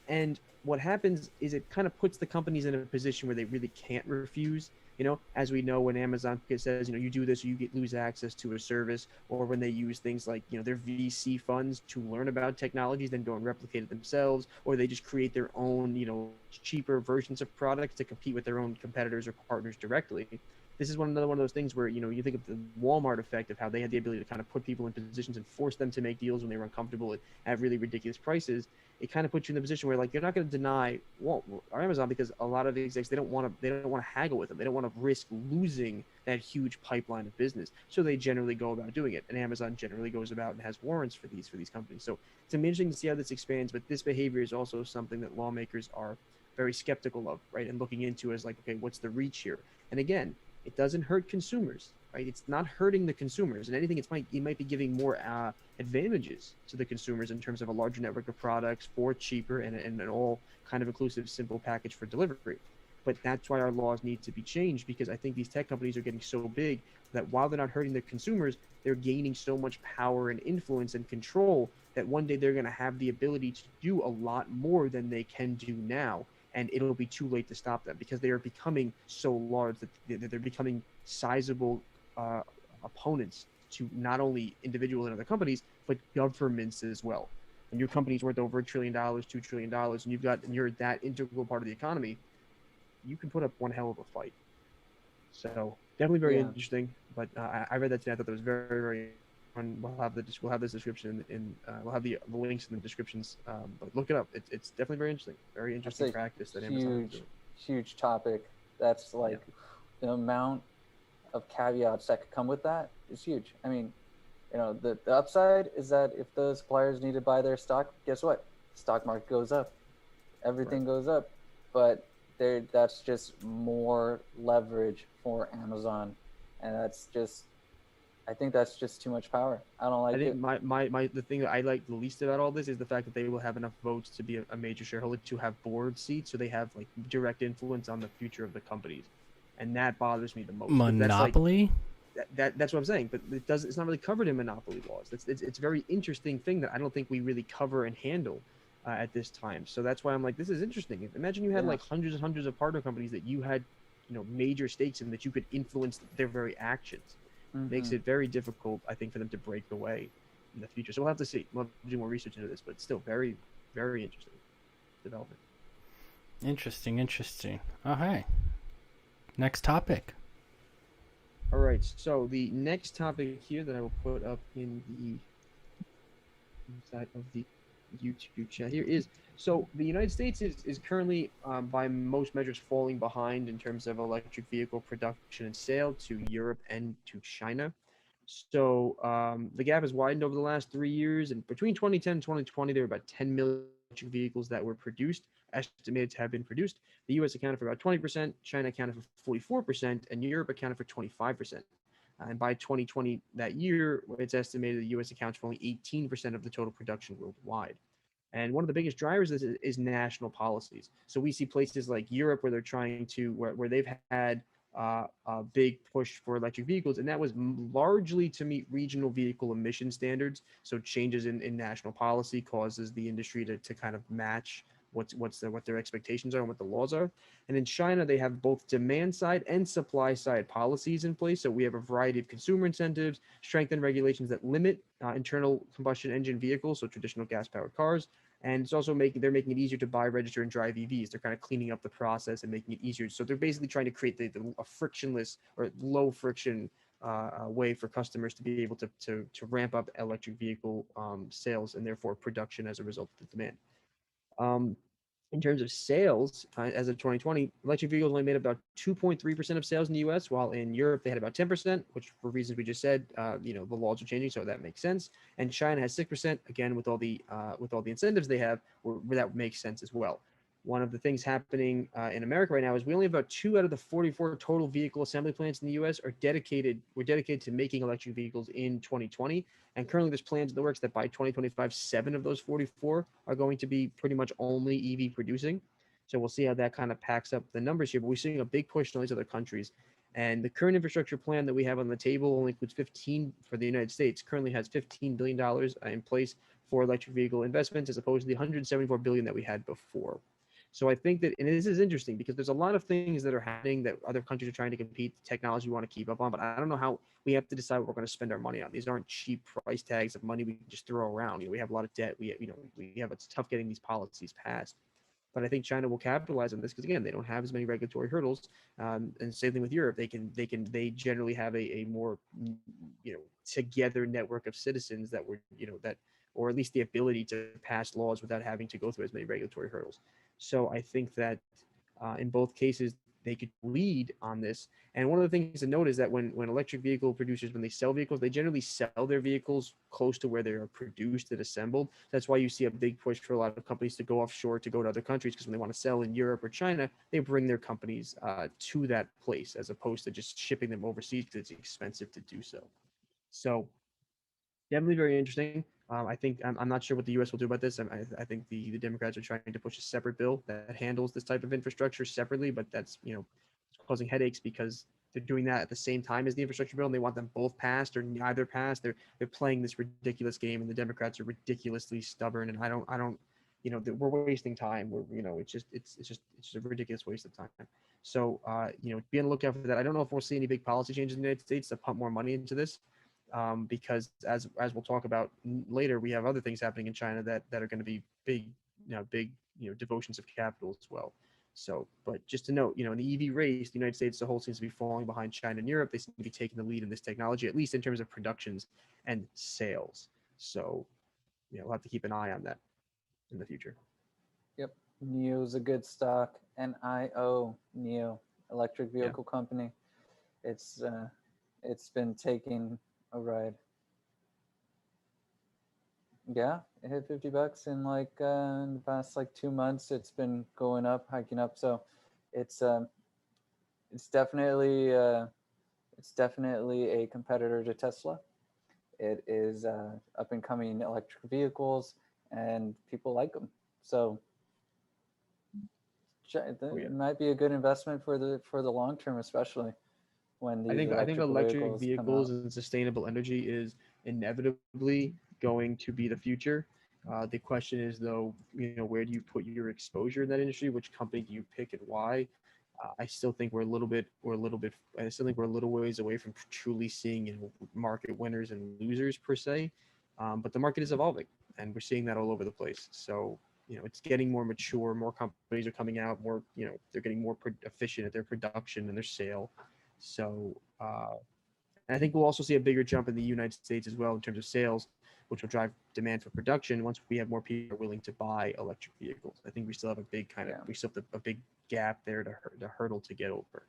And what happens is it kind of puts the companies in a position where they really can't refuse. As we know, when Amazon says, you do this, or you lose access to a service, or when they use things like, their VC funds to learn about technologies, then go and replicate it themselves, or they just create their own, cheaper versions of products to compete with their own competitors or partners directly. This is another one of those things where, you think of the Walmart effect of how they had the ability to kind of put people in positions and force them to make deals when they were uncomfortable at really ridiculous prices. It kind of puts you in the position where, you're not going to deny Walmart or Amazon because a lot of the execs, they don't want to haggle with them. They don't want to risk losing that huge pipeline of business. So they generally go about doing it. And Amazon generally goes about and has warrants for these companies. So it's interesting to see how this expands, but this behavior is also something that lawmakers are very skeptical of, right? And looking into as okay, what's the reach here? And again, it doesn't hurt consumers, right? It's not hurting the consumers. And anything, it might be giving more advantages to the consumers in terms of a larger network of products for cheaper and an all kind of inclusive, simple package for delivery. But that's why our laws need to be changed, because I think these tech companies are getting so big that while they're not hurting the consumers, they're gaining so much power and influence and control that one day they're going to have the ability to do a lot more than they can do now. And it'll be too late to stop them because they are becoming so large that they're becoming sizable opponents to not only individuals and other companies, but governments as well. When your company's worth over $1 trillion, $2 trillion, and you're that integral part of the economy, you can put up one hell of a fight. So definitely very Yeah. interesting. But I read that today. I thought that was very, very fun. We'll have this description we'll have the links in the descriptions. But look it up. It's definitely very interesting. Very That's interesting a practice that Amazon is huge, doing. huge topic. That's Yeah. like the amount of caveats that could come with that is huge. I mean, the upside is that if the suppliers need to buy their stock, guess what? The stock market goes up, Right. everything goes up. But that's just more leverage for Amazon, and I think that's just too much power. I don't I like think it. the thing that I like the least about all this is the fact that they will have enough votes to be a major shareholder to have board seats, so they have like direct influence on the future of the companies, and that bothers me the most because that's like Monopoly? that's what I'm saying. But it's not really covered in monopoly laws. It's a very interesting thing that I don't think we really cover and handle at this time. So that's why I'm like, this is interesting. Imagine you had Yeah. like hundreds and hundreds of partner companies that you had, major stakes in that you could influence their very actions. Makes Mm-hmm. it very difficult, I think, for them to break away in the future. So we'll have to see. We'll have to do more research into this, but it's still very, very interesting development. Interesting, interesting. Okay. Next topic. All right. So the next topic here that I will put up in the inside of the YouTube chat here is so the United States is currently, by most measures, falling behind in terms of electric vehicle production and sale to Europe and to China. So the gap has widened over the last 3 years, and between 2010 and 2020, there were about 10 million electric vehicles that were produced, estimated to have been produced. The U.S. accounted for about 20%, China accounted for 44%, and Europe accounted for 25%. And by 2020, that year, it's estimated the U.S. accounts for only 18% of the total production worldwide. And one of the biggest drivers is national policies. So we see places like Europe where they're trying to, where they've had a big push for electric vehicles, and that was largely to meet regional vehicle emission standards. So changes in national policy causes the industry to kind of match what their expectations are and what the laws are. And in China, they have both demand side and supply side policies in place. So we have a variety of consumer incentives, strengthened regulations that limit internal combustion engine vehicles, so traditional gas powered cars. And it's also they're making it easier to buy, register, and drive EVs. They're kind of cleaning up the process and making it easier. So they're basically trying to create a frictionless or low friction way for customers to be able to ramp up electric vehicle sales and therefore production as a result of the demand. Um, in terms of sales, as of 2020, electric vehicles only made about 2.3% of sales in the U.S., while in Europe they had about 10%, which for reasons we just said, the laws are changing, so that makes sense. And China has 6%. Again, with all the incentives they have, where that makes sense as well. One of the things happening in America right now is we only have about 2 out of the 44 total vehicle assembly plants in the U.S. Were dedicated to making electric vehicles in 2020. And currently, there's plans in the works that by 2025, 7 of those 44 are going to be pretty much only EV producing. So we'll see how that kind of packs up the numbers here. But we're seeing a big push in all these other countries. And the current infrastructure plan that we have on the table only includes 15 for the United States. Currently has $15 billion in place for electric vehicle investments, as opposed to the 174 billion that we had before. So I think that, and this is interesting because there's a lot of things that are happening that other countries are trying to compete, technology we want to keep up on, but I don't know how we have to decide what we're going to spend our money on. These aren't cheap price tags of money we can just throw around. We have a lot of debt. It's tough getting these policies passed. But I think China will capitalize on this because again, they don't have as many regulatory hurdles. And same thing with Europe. They generally have a more, together network of citizens that were, or at least the ability to pass laws without having to go through as many regulatory hurdles. So I think that in both cases, they could lead on this. And one of the things to note is that when electric vehicle producers, when they sell vehicles, they generally sell their vehicles close to where they are produced and assembled. That's why you see a big push for a lot of companies to go offshore, to go to other countries, because when they want to sell in Europe or China, they bring their companies to that place as opposed to just shipping them overseas because it's expensive to do so. So definitely very interesting. I think I'm not sure what the U.S. will do about this. I think the Democrats are trying to push a separate bill that handles this type of infrastructure separately, but that's it's causing headaches because they're doing that at the same time as the infrastructure bill, and they want them both passed or neither passed. They're playing this ridiculous game, and the Democrats are ridiculously stubborn. And I don't, we're wasting time. It's just a ridiculous waste of time. So be on the lookout for that. I don't know if we'll see any big policy changes in the United States to pump more money into this because as we'll talk about later, we have other things happening in China that are going to be big devotions of capital as well. So, but just to note, in the EV race, the United States as a whole seems to be falling behind China and Europe. They seem to be taking the lead in this technology, at least in terms of productions and sales. So, we'll have to keep an eye on that in the future. Yep. NIO's a good stock. NIO, NIO, electric Yeah. vehicle company. It's been taking a ride. Yeah, it hit $50 in in the past 2 months. It's been going up, hiking up. So it's it's definitely a competitor to Tesla. It is up and coming electric vehicles, and people like them. So it might be a good investment for the long term, especially when I these think electric electric vehicles come vehicles out. and sustainable energy is inevitably going to be the future. The question is though, where do you put your exposure in that industry? Which company do you pick and why? I still think I still think we're a little ways away from truly seeing market winners and losers per se. But the market is evolving, and we're seeing that all over the place. So it's getting more mature. More companies are coming out. More, they're getting more efficient at their production and their sale. So and I think we'll also see a bigger jump in the United States as well in terms of sales, which will drive demand for production once we have more people willing to buy electric vehicles. I think we still have a big we still have a big gap there to hurdle to get over.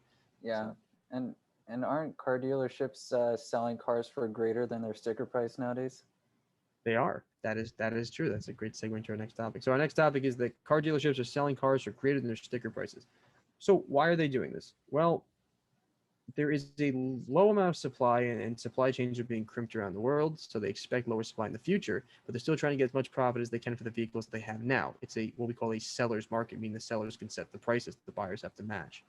Yeah, so. and aren't car dealerships selling cars for greater than their sticker price nowadays? They are. That is true. That's a great segue into our next topic. So our next topic is that car dealerships are selling cars for greater than their sticker prices. So why are they doing this? Well, there is a low amount of supply, and supply chains are being crimped around the world, so they expect lower supply in the future, but they're still trying to get as much profit as they can for the vehicles that they have now. It's what we call a seller's market, meaning the sellers can set the prices, the buyers have to match.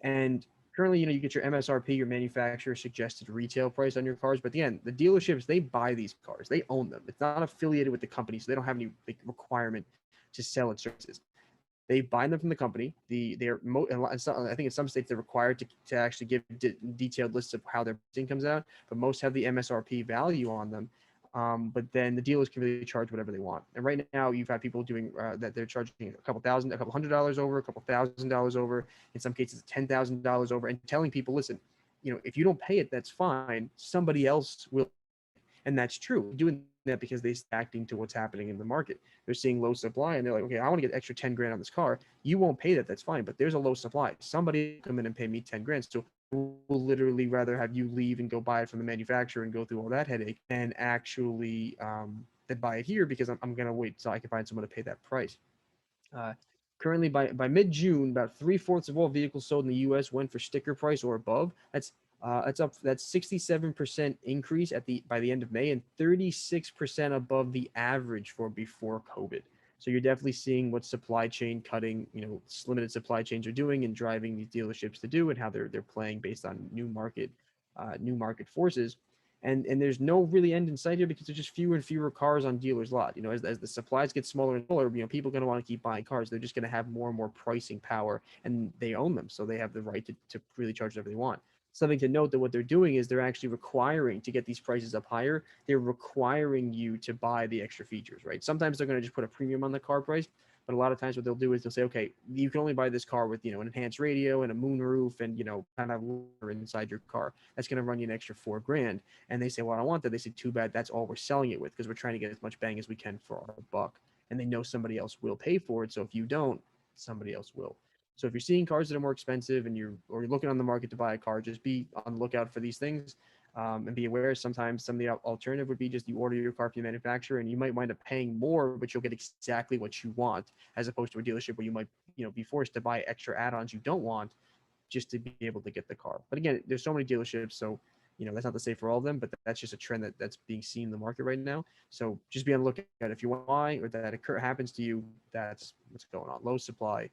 And currently, you get your MSRP, your manufacturer suggested retail price on your cars, but again, the dealerships, they buy these cars, they own them. It's not affiliated with the company, so they don't have any requirement to sell its services. They buy them from the company. I think in some states they're required to actually give detailed lists of how their pricing comes out, but most have the MSRP value on them. But then the dealers can really charge whatever they want. And right now you've had people doing that they're charging a couple $100 over, a couple $1,000 over, in some cases $10,000 over, and telling people, listen, if you don't pay it, that's fine. Somebody else will. And that's true. Doing that because they're acting to what's happening in the market. They're seeing low supply and they're like, okay, I want to get extra 10 grand on this car. You won't pay that. That's fine. But there's a low supply. Somebody will come in and pay me 10 grand. So we'll literally rather have you leave and go buy it from the manufacturer and go through all that headache and actually then buy it here because I'm going to wait so I can find someone to pay that price. Currently, by mid-June, about 3/4 of all vehicles sold in the U.S. went for sticker price or above. That's 67% increase by the end of May and 36% above the average for before COVID. So you're definitely seeing what supply chain cutting, limited supply chains are doing and driving these dealerships to do, and how they're playing based on new market forces. And there's no really end in sight here because there's just fewer and fewer cars on dealers' lot. As the supplies get smaller and smaller, people are going to want to keep buying cars. They're just going to have more and more pricing power, and they own them, so they have the right to really charge whatever they want. Something to note that what they're doing is they're actually requiring to get these prices up higher. They're requiring you to buy the extra features, right? Sometimes they're going to just put a premium on the car price, but a lot of times what they'll do is they'll say, okay, you can only buy this car with, an enhanced radio and a moonroof and, kind of inside your car. That's going to run you an extra $4,000. And they say, well, I don't want that. They say, too bad. That's all we're selling it with because we're trying to get as much bang as we can for our buck. And they know somebody else will pay for it. So if you don't, somebody else will. So if you're seeing cars that are more expensive and you're looking on the market to buy a car, just be on the lookout for these things, and be aware. Sometimes some of the alternative would be just you order your car from the manufacturer and you might wind up paying more, but you'll get exactly what you want, as opposed to a dealership where you might be forced to buy extra add-ons you don't want just to be able to get the car. But again, there's so many dealerships, so that's not to say for all of them, but that's just a trend that's being seen in the market right now. So just be on the lookout. If you want to buy or that happens to you, that's what's going on. Low supply.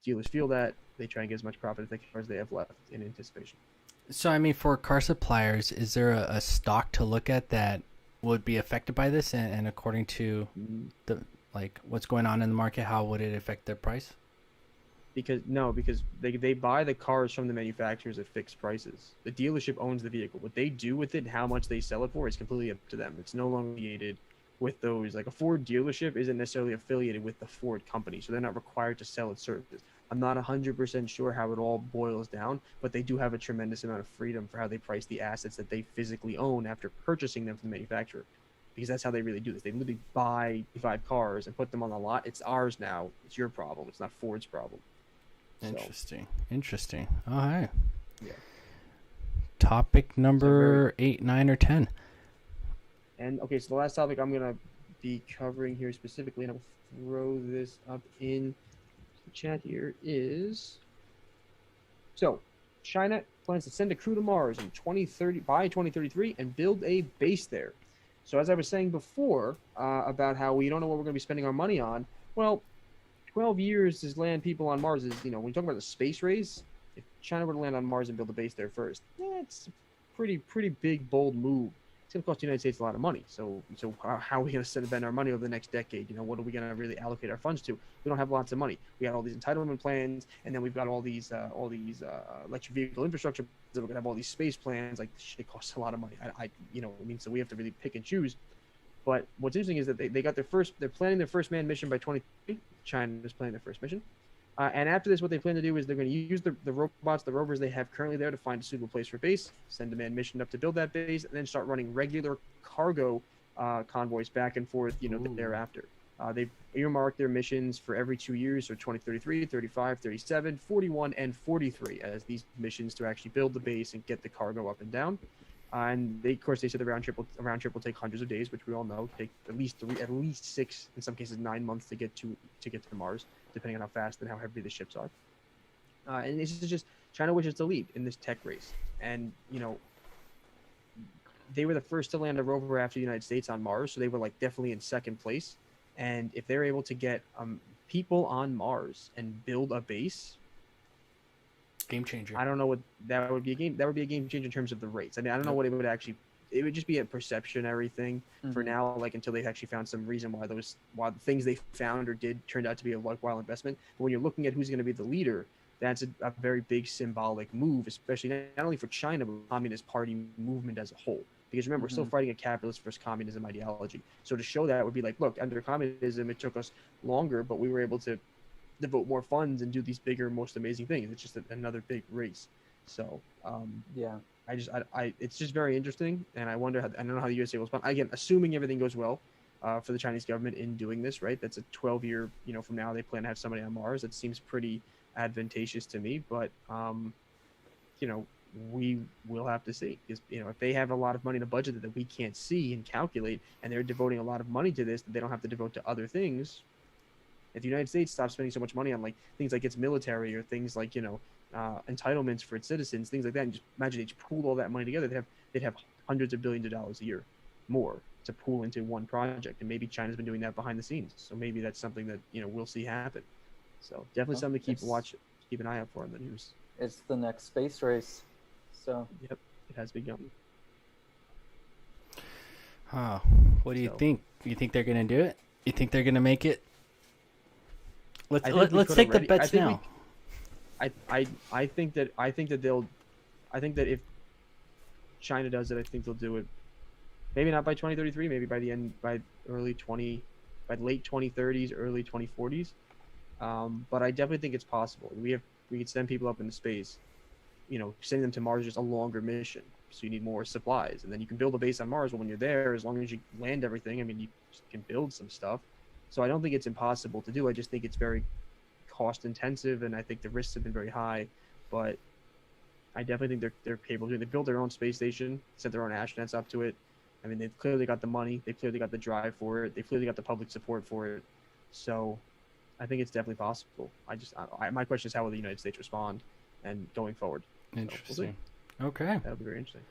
Dealers feel that they try and get as much profit as they have left in anticipation. So, I mean, for car suppliers, is there a stock to look at that would be affected by this? And according to what's going on in the market, how would it affect their price? Because they buy the cars from the manufacturers at fixed prices. The dealership owns the vehicle. What they do with it and how much they sell it for is completely up to them. It's no longer affiliated with those. Like a Ford dealership isn't necessarily affiliated with the Ford company, so they're not required to sell its services. I'm not 100% sure how it all boils down, but they do have a tremendous amount of freedom for how they price the assets that they physically own after purchasing them from the manufacturer, because that's how they really do this. They literally buy 5 cars and put them on the lot. It's ours now. It's your problem. It's not Ford's problem. Interesting. All right. Yeah. Topic number 8, 9, or 10. And okay, so the last topic I'm gonna be covering here specifically, and I'll throw this up in the chat here, is so China plans to send a crew to Mars in 2030 by 2033 and build a base there. So as I was saying before about how we don't know what we're going to be spending our money on, well, 12 years to land people on Mars is, when you talk about the space race, if China were to land on Mars and build a base there first, it's a pretty big, bold move. It's going to cost the United States a lot of money. So how are we going to spend our money over the next decade? What are we going to really allocate our funds to? We don't have lots of money. We got all these entitlement plans, and then we've got all these electric vehicle infrastructure. We're going to have all these space plans. Like, shit costs a lot of money. So we have to really pick and choose. But what's interesting is that they're planning their first manned mission by 2030. China is planning their first mission. And after this, what they plan to do is they're going to use the robots, the rovers they have currently there, to find a suitable place for base, send a manned mission up to build that base, and then start running regular cargo convoys back and forth, thereafter. They've earmarked their missions for every 2 years, so 2033, 35, 37, 41, and 43 as these missions to actually build the base and get the cargo up and down. And of course, they said the round trip will take hundreds of days, which we all know take at least 6, in some cases 9 months to get to Mars, depending on how fast and how heavy the ships are. And this is just China wishes to lead in this tech race, and they were the first to land a rover after the United States on Mars, so they were definitely in second place. And if they're able to get people on Mars and build a base. Game changer. I don't know what that would be a game. That would be a game changer in terms of the rates. I mean, I don't know what it would actually. It would just be a perceptionary thing for now, until they've actually found some reason why the things they found or did turned out to be a worthwhile investment. But when you're looking at who's going to be the leader, that's a very big symbolic move, especially not only for China but the Communist Party movement as a whole. Because remember, we're still fighting a capitalist versus communism ideology. So to show that would be look, under communism, it took us longer, but we were able to devote more funds and do these bigger, most amazing things. It's just another big race. So it's just very interesting, and I wonder I don't know how the USA will respond. Again, assuming everything goes well for the Chinese government in doing this, right? That's a 12-year, from now they plan to have somebody on Mars. That seems pretty advantageous to me, but we will have to see, because if they have a lot of money in a budget that we can't see and calculate, and they're devoting a lot of money to this that they don't have to devote to other things. If the United States stops spending so much money on things like its military or things like entitlements for its citizens, things like that, and just imagine they just pooled all that money together, they'd have hundreds of billions of dollars a year more to pool into one project. And maybe China's been doing that behind the scenes, so maybe that's something that we'll see happen. So definitely something to keep an eye out for in the news. It's the next space race. So yep, it has begun. What do you think? You think they're gonna do it? You think they're gonna make it? Let's take the bets now. I think that if China does it, I think they'll do it. Maybe not by 2033, maybe by late 2030s, early 2040s. But I definitely think it's possible. We could send people up into space. Sending them to Mars is just a longer mission, so you need more supplies, and then you can build a base on Mars. But when you're there, as long as you land everything, you can build some stuff. So I don't think it's impossible to do. I just think it's very cost intensive, and I think the risks have been very high. But I definitely think they're capable of doing it. They built their own space station, sent their own astronauts up to it. They've clearly got the money. They've clearly got the drive for it. They've clearly got the public support for it. So I think it's definitely possible. My question is, how will the United States respond and going forward? Interesting. Okay. That'll be very interesting.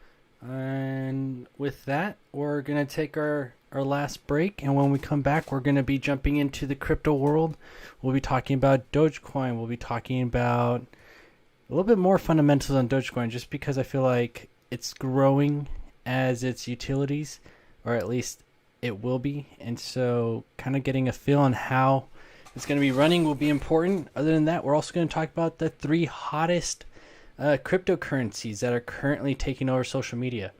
And with that, we're going to take our last break. And when we come back, we're going to be jumping into the crypto world. We'll be talking about Dogecoin. We'll be talking about a little bit more fundamentals on Dogecoin, just because I feel like it's growing as its utilities, or at least it will be. And so kind of getting a feel on how it's going to be running will be important. Other than that, we're also going to talk about the 3 hottest cryptocurrencies that are currently taking over social media.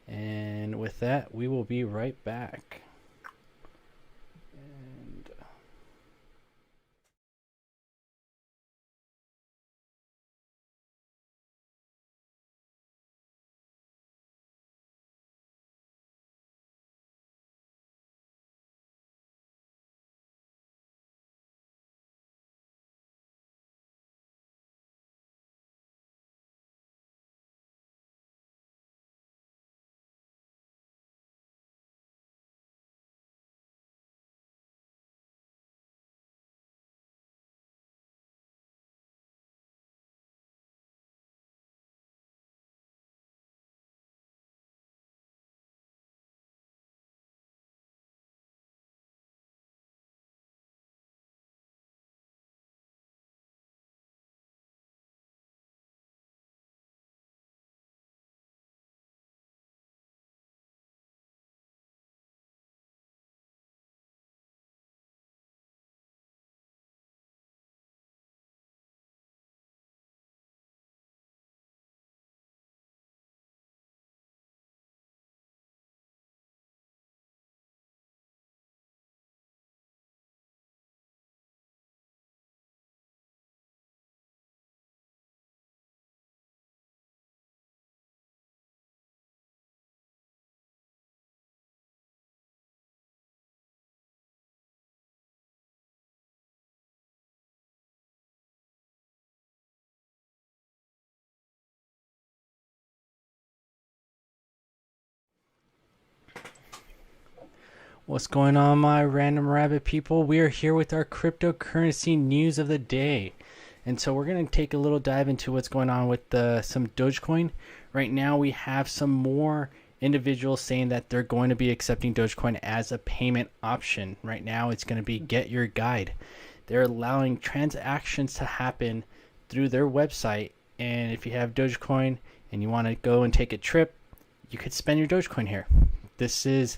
And with that, we will be right back. What's going on, my random rabbit people? We are here with our cryptocurrency news of the day. And so we're going to take a little dive into what's going on with some Dogecoin. Right now we have some more individuals saying that they're going to be accepting Dogecoin as a payment option. Right now it's going to be Get Your Guide. They're allowing transactions to happen through their website. And if you have Dogecoin and you want to go and take a trip, you could spend your Dogecoin here. This is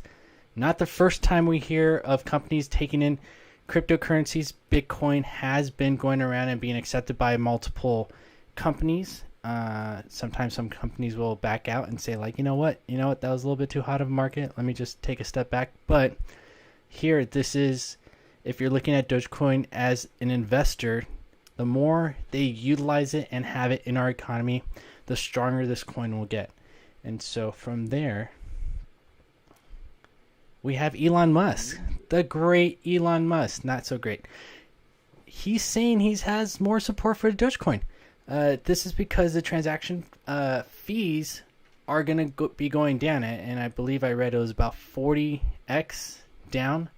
not the first time we hear of companies taking in cryptocurrencies. Bitcoin has been going around and being accepted by multiple companies. Sometimes some companies will back out and say, like, you know what, that was a little bit too hot of a market. Let me just take a step back. But here, this is, if you're looking at Dogecoin as an investor, the more they utilize it and have it in our economy, the stronger this coin will get. And so from there, we have Elon Musk, the great Elon Musk. Not so great. He's saying he has more support for Dogecoin. This is because the transaction fees are going to be going down. And I believe I read it was about 40x down,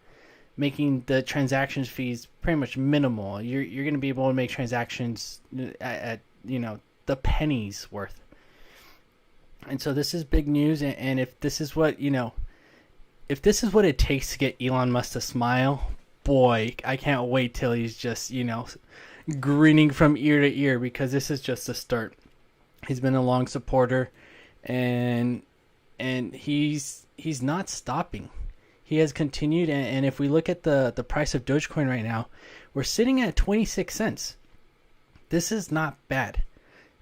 making the transaction fees pretty much minimal. You're going to be able to make transactions at the pennies worth. And so this is big news. And if this is what, if this is what it takes to get Elon Musk to smile, boy, I can't wait till he's just, grinning from ear to ear, because this is just the start. He's been a long supporter, and he's not stopping. He has continued, and if we look at the price of Dogecoin right now, we're sitting at 26 cents. This is not bad.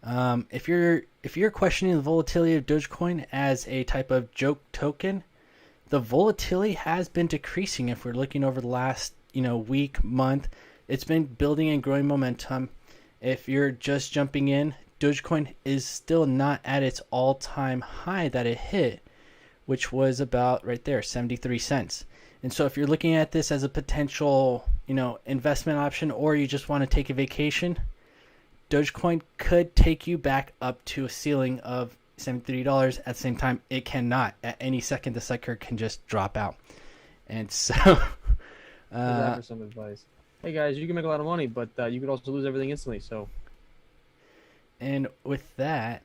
If you're questioning the volatility of Dogecoin as a type of joke token, the volatility has been decreasing. If we're looking over the last, week, month, it's been building and growing momentum. If you're just jumping in, Dogecoin is still not at its all-time high that it hit, which was about right there, 73 cents. And so if you're looking at this as a potential, investment option, or you just want to take a vacation, Dogecoin could take you back up to a ceiling of $73. At the same time, it cannot. At any second, the sucker can just drop out. And so that for some advice. Hey guys, you can make a lot of money, but you could also lose everything instantly. So, and with that,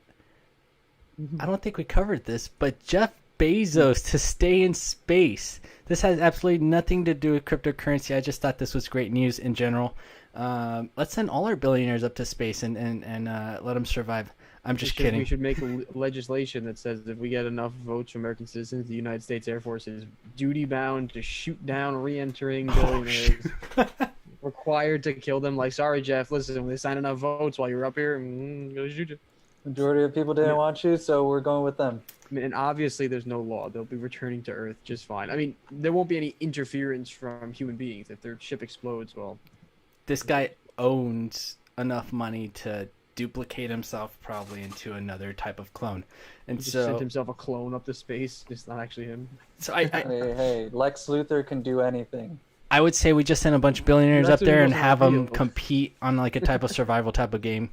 I don't think we covered this, but Jeff Bezos to stay in space. This has absolutely nothing to do with cryptocurrency. I just thought this was great news in general. Let's send all our billionaires up to space and let them survive. I'm just kidding. We should make legislation that says if we get enough votes from American citizens, the United States Air Force is duty-bound to shoot down re-entering billionaires. Required to kill them. Like, sorry, Jeff, listen, they signed enough votes while you were up here, go shoot you. Majority of people didn't want you, so we're going with them. I mean, and obviously there's no law. They'll be returning to Earth just fine. I mean, there won't be any interference from human beings. If their ship explodes, well... This guy owns enough money to duplicate himself probably into another type of clone. And he just so sent himself a clone up to space. It's not actually him. So Hey, Lex Luthor can do anything. I would say we just send a bunch of billionaires That's up what he there and goes have on the them field. compete on like a type of survival type of game.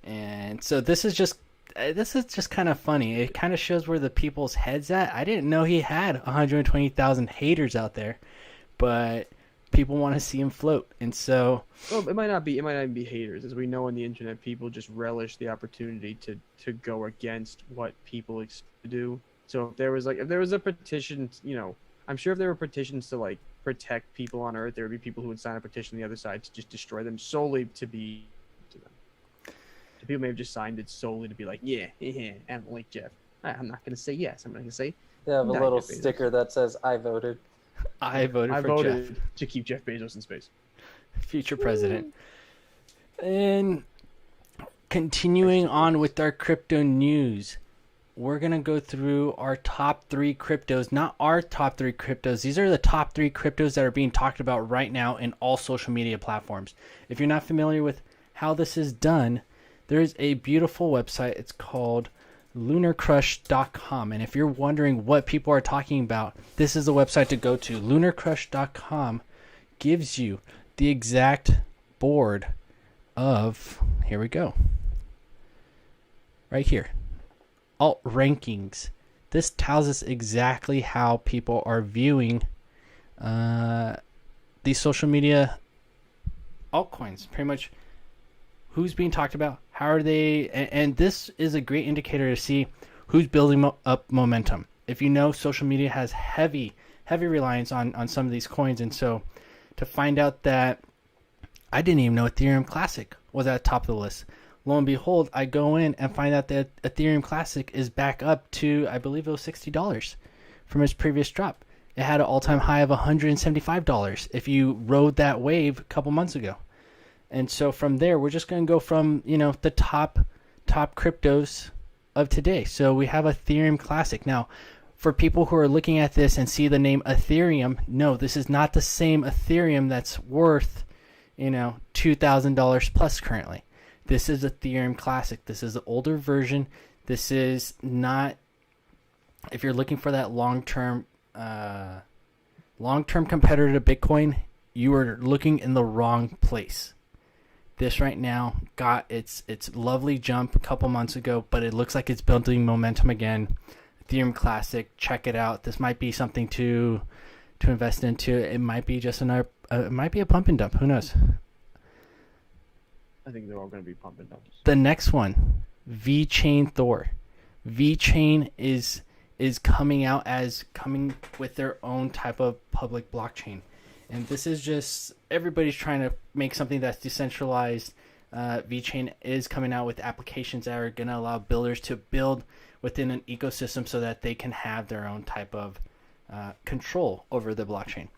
And so this is just kind of funny. It kind of shows where the people's heads at. I didn't know he had 120,000 haters out there, but people want to see him float. And so, well, it might not even be haters. As we know on the internet, people just relish the opportunity to go against what people do. So if there was a petition, I'm sure if there were petitions to like protect people on Earth, there would be people who would sign a petition on the other side to just destroy them solely to be to them. So people may have just signed it solely to be like, yeah, I don't like Jeff. I'm not going to say yes. I'm going to say They have a Not little Jeff Bezos. sticker that says, I voted. I voted for Jeff, to keep Jeff Bezos in space. future president. And continuing on with our crypto news, we're going to go through our top 3 cryptos, not our top 3 cryptos. These are the top 3 cryptos that are being talked about right now in all social media platforms. If you're not familiar with how this is done, there's a beautiful website. It's called lunarcrush.com. And if you're wondering what people are talking about, this is the website to go to. Lunarcrush.com gives you the exact board of, here we go, right here, alt rankings. This tells us exactly how people are viewing these social media altcoins, pretty much who's being talked about, how are they, and this is a great indicator to see who's building up momentum. If you know, social media has heavy reliance on some of these coins, and so to find out that I didn't even know Ethereum Classic was at the top of the list. Lo and behold, I go in and find out that Ethereum Classic is back up to, I believe it was $60 from its previous drop. It had an all-time high of $175 if you rode that wave a couple months ago. And so from there, we're just going to go from, the top cryptos of today. So we have Ethereum Classic. Now, for people who are looking at this and see the name Ethereum, no, this is not the same Ethereum that's worth, $2,000 plus currently. This is Ethereum Classic. This is the older version. This is not, if you're looking for that long-term competitor to Bitcoin, you are looking in the wrong place. This right now got its lovely jump a couple months ago, but it looks like it's building momentum again. Ethereum Classic, check it out. This might be something to invest into. It might be just it might be a pump and dump. Who knows? I think they're all going to be pump and dumps. The next one, VeChain Thor. VeChain is coming with their own type of public blockchain. And this is just, everybody's trying to make something that's decentralized. VeChain is coming out with applications that are going to allow builders to build within an ecosystem so that they can have their own type of control over the blockchain.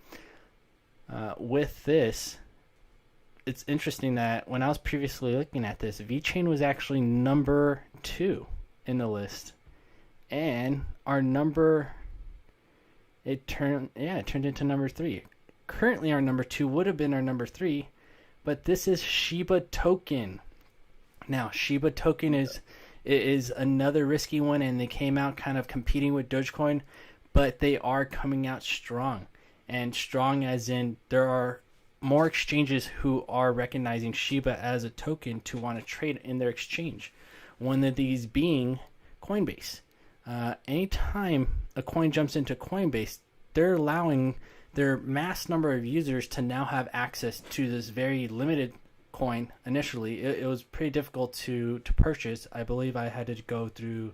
With this, it's interesting that when I was previously looking at this, VeChain was actually number 2 in the list. And our number, it turned into number 3. Currently, our number 2 would have been our number 3, but this is Shiba Token. Now, Shiba Token is another risky one, and they came out kind of competing with Dogecoin, but they are coming out strong. And strong as in there are more exchanges who are recognizing Shiba as a token to want to trade in their exchange. One of these being Coinbase. Anytime a coin jumps into Coinbase, they're allowing their mass number of users to now have access to this very limited coin. Initially, it was pretty difficult to purchase. I believe I had to go through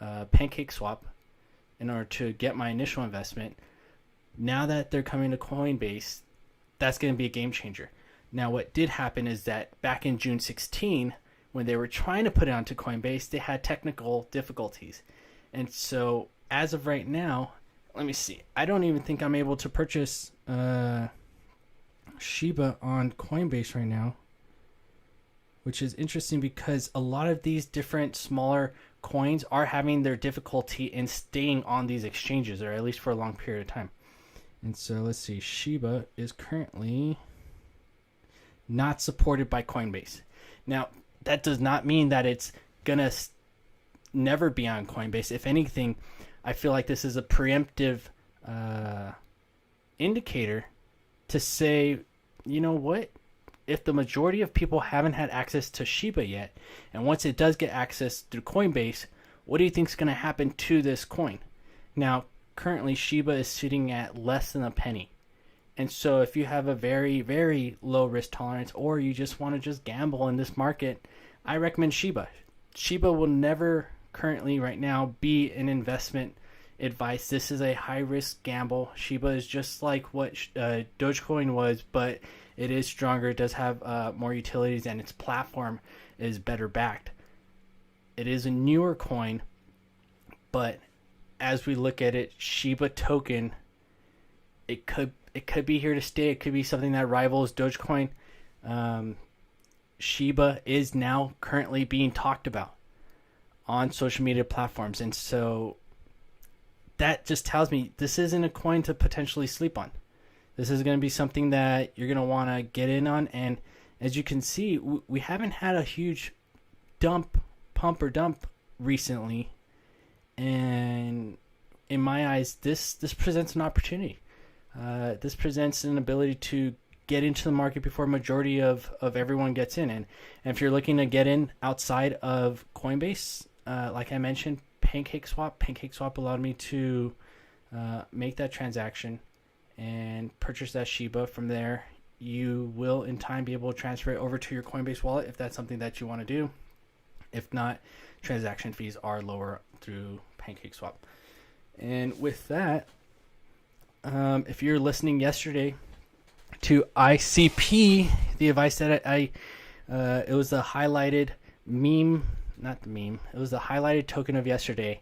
PancakeSwap in order to get my initial investment. Now that they're coming to Coinbase, that's going to be a game changer. Now, what did happen is that back in June 16, when they were trying to put it onto Coinbase, they had technical difficulties. And so, as of right now, let me see. I don't even think I'm able to purchase Shiba on Coinbase right now, which is interesting because a lot of these different smaller coins are having their difficulty in staying on these exchanges, or at least for a long period of time. And so let's see, Shiba is currently not supported by Coinbase. Now, that does not mean that it's going to never be on Coinbase. If anything, I feel like this is a preemptive indicator to say, you know what? If the majority of people haven't had access to Shiba yet, and once it does get access through Coinbase, what do you think is going to happen to this coin? Now, currently Shiba is sitting at less than a penny. And so if you have a very, very low risk tolerance, or you just want to just gamble in this market, I recommend Shiba. Shiba will never currently right now be an investment advice. This is a high risk gamble. Shiba is just like what Dogecoin was, but it is stronger. It does have more utilities, and its platform is better backed. It is a newer coin, but as we look at it, Shiba token, it could be here to stay. It could be something that rivals Dogecoin. Shiba is now currently being talked about on social media platforms, and so that just tells me this isn't a coin to potentially sleep on. This is going to be something that you're going to want to get in on, and as you can see, we haven't had a huge pump or dump recently, and in my eyes, this presents an opportunity. This presents an ability to get into the market before majority of everyone gets in. And if you're looking to get in outside of Coinbase, like I mentioned, PancakeSwap allowed me to make that transaction. and purchase that Shiba. From there, you will in time be able to transfer it over to your Coinbase wallet if that's something that you want to do. If not, transaction fees are lower through PancakeSwap. And with that, if you're listening yesterday to ICP, the advice that it was the highlighted meme, not the meme, it was the highlighted token of yesterday.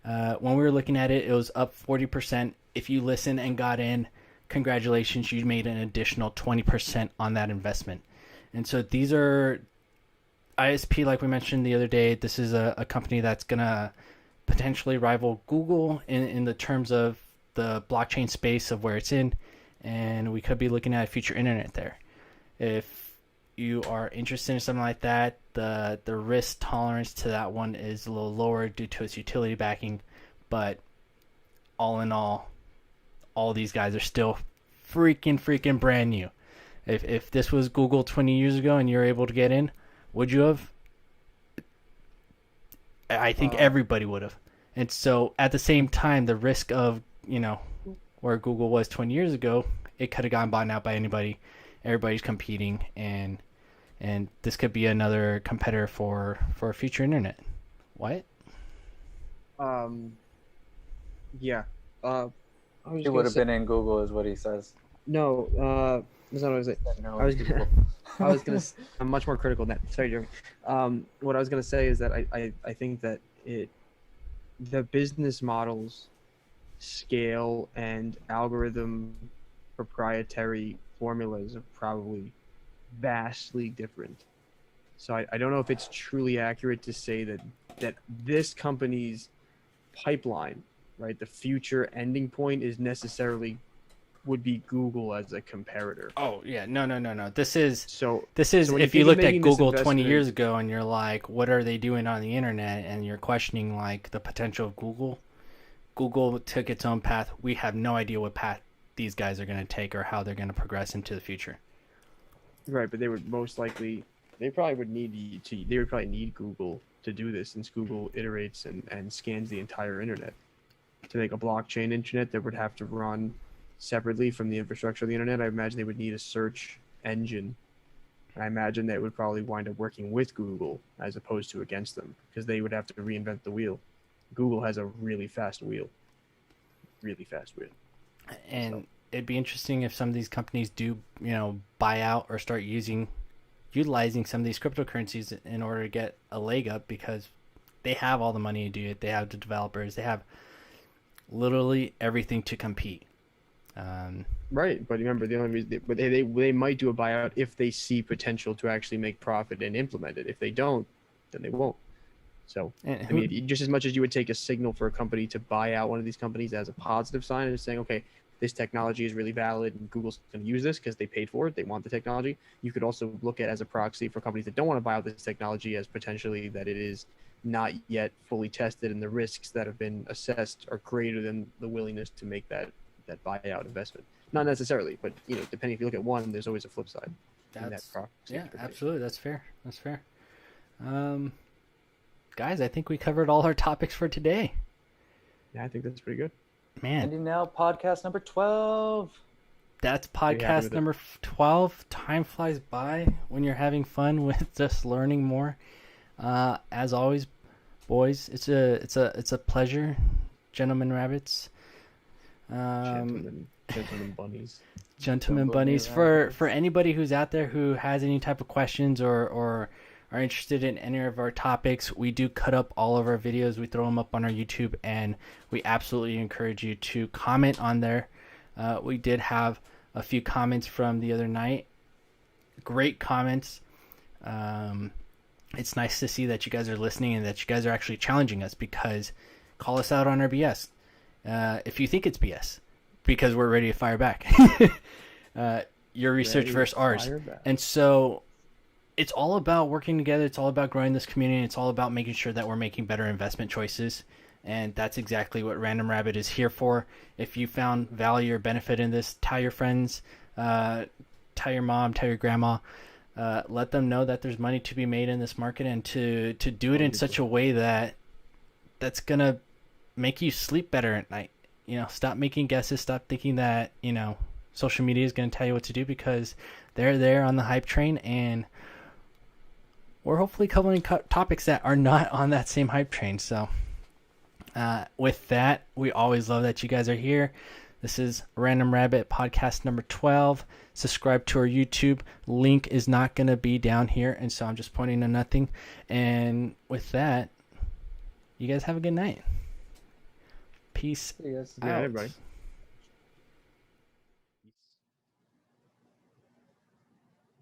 When we were looking at it, it was up 40%. If you listen and got in, congratulations, you made an additional 20% on that investment. And so these are ISP, like we mentioned the other day. This is a company that's going to potentially rival Google in the terms of the blockchain space of where it's in. And we could be looking at a future internet there. If you are interested in something like that, the risk tolerance to that one is a little lower due to its utility backing. But all in all these guys are still freaking brand new. If this was Google 20 years ago and you're able to get in, would you have? I think everybody would have. And so at the same time, the risk of, where Google was 20 years ago, it could have gotten bought out by anybody. Everybody's competing, and this could be another competitor for a future internet. What? Yeah. It would have been in Google, is what he says. No, that's not what I was saying. No, I was gonna. I'm much more critical than that. Sorry, Jeremy. What I was gonna say is that I think that the business models, scale, and algorithm proprietary formulas are probably vastly different. So I don't know if it's truly accurate to say that this company's pipeline, right, the future ending point is necessarily would be Google as a comparator. Oh yeah, no. This is so if you looked at Google 20 years ago and you're like, what are they doing on the internet? And you're questioning like the potential of Google. Google took its own path. We have no idea what path these guys are going to take or how they're going to progress into the future. Right, but they would most likely, they probably would need Google to do this, since Google iterates and scans the entire internet. To make a blockchain internet that would have to run separately from the infrastructure of the internet, I imagine they would need a search engine. And I imagine that would probably wind up working with Google as opposed to against them, because they would have to reinvent the wheel. Google has a really fast wheel. And it'd be interesting if some of these companies do, buy out or start utilizing some of these cryptocurrencies in order to get a leg up, because they have all the money to do it. They have the developers. They have literally everything to compete. Right, but remember, the only reason they might do a buyout if they see potential to actually make profit and implement it. If they don't, then they won't. So, I mean, just as much as you would take a signal for a company to buy out one of these companies as a positive sign and saying, okay, this technology is really valid and Google's going to use this because they paid for it, they want the technology, you could also look at as a proxy for companies that don't want to buy out this technology as potentially that it is not yet fully tested and the risks that have been assessed are greater than the willingness to make that buyout investment. Not necessarily, but depending, if you look at one, there's always a flip side. Yeah, absolutely. That's fair. Guys, I think we covered all our topics for today. Yeah, I think that's pretty good. Man. Ending now, podcast number 12. That's podcast number 12. Time flies by when you're having fun with just learning more. As always, boys, it's a pleasure, gentlemen rabbits. Gentlemen bunnies. Gentlemen bunnies. For anybody who's out there who has any type of questions or are interested in any of our topics, we do cut up all of our videos. We throw them up on our YouTube, and we absolutely encourage you to comment on there. We did have a few comments from the other night. Great comments. It's nice to see that you guys are listening and that you guys are actually challenging us, because call us out on our BS. If you think it's BS, because we're ready to fire back. Your research versus ours. And so it's all about working together. It's all about growing this community. It's all about making sure that we're making better investment choices. And that's exactly what Random Rabbit is here for. If you found value or benefit in this, tell your friends, tell your mom, tell your grandma. Let them know that there's money to be made in this market, and to do it in such a way that's going to make you sleep better at night. stop making guesses. Stop thinking that, social media is going to tell you what to do, because they're there on the hype train, and we're hopefully covering topics that are not on that same hype train. So with that, we always love that you guys are here. This is Random Rabbit podcast number 12. Subscribe to our YouTube. Link is not going to be down here, and so I'm just pointing to nothing. And with that, you guys have a good night. Peace See you guys. Yeah, out. everybody.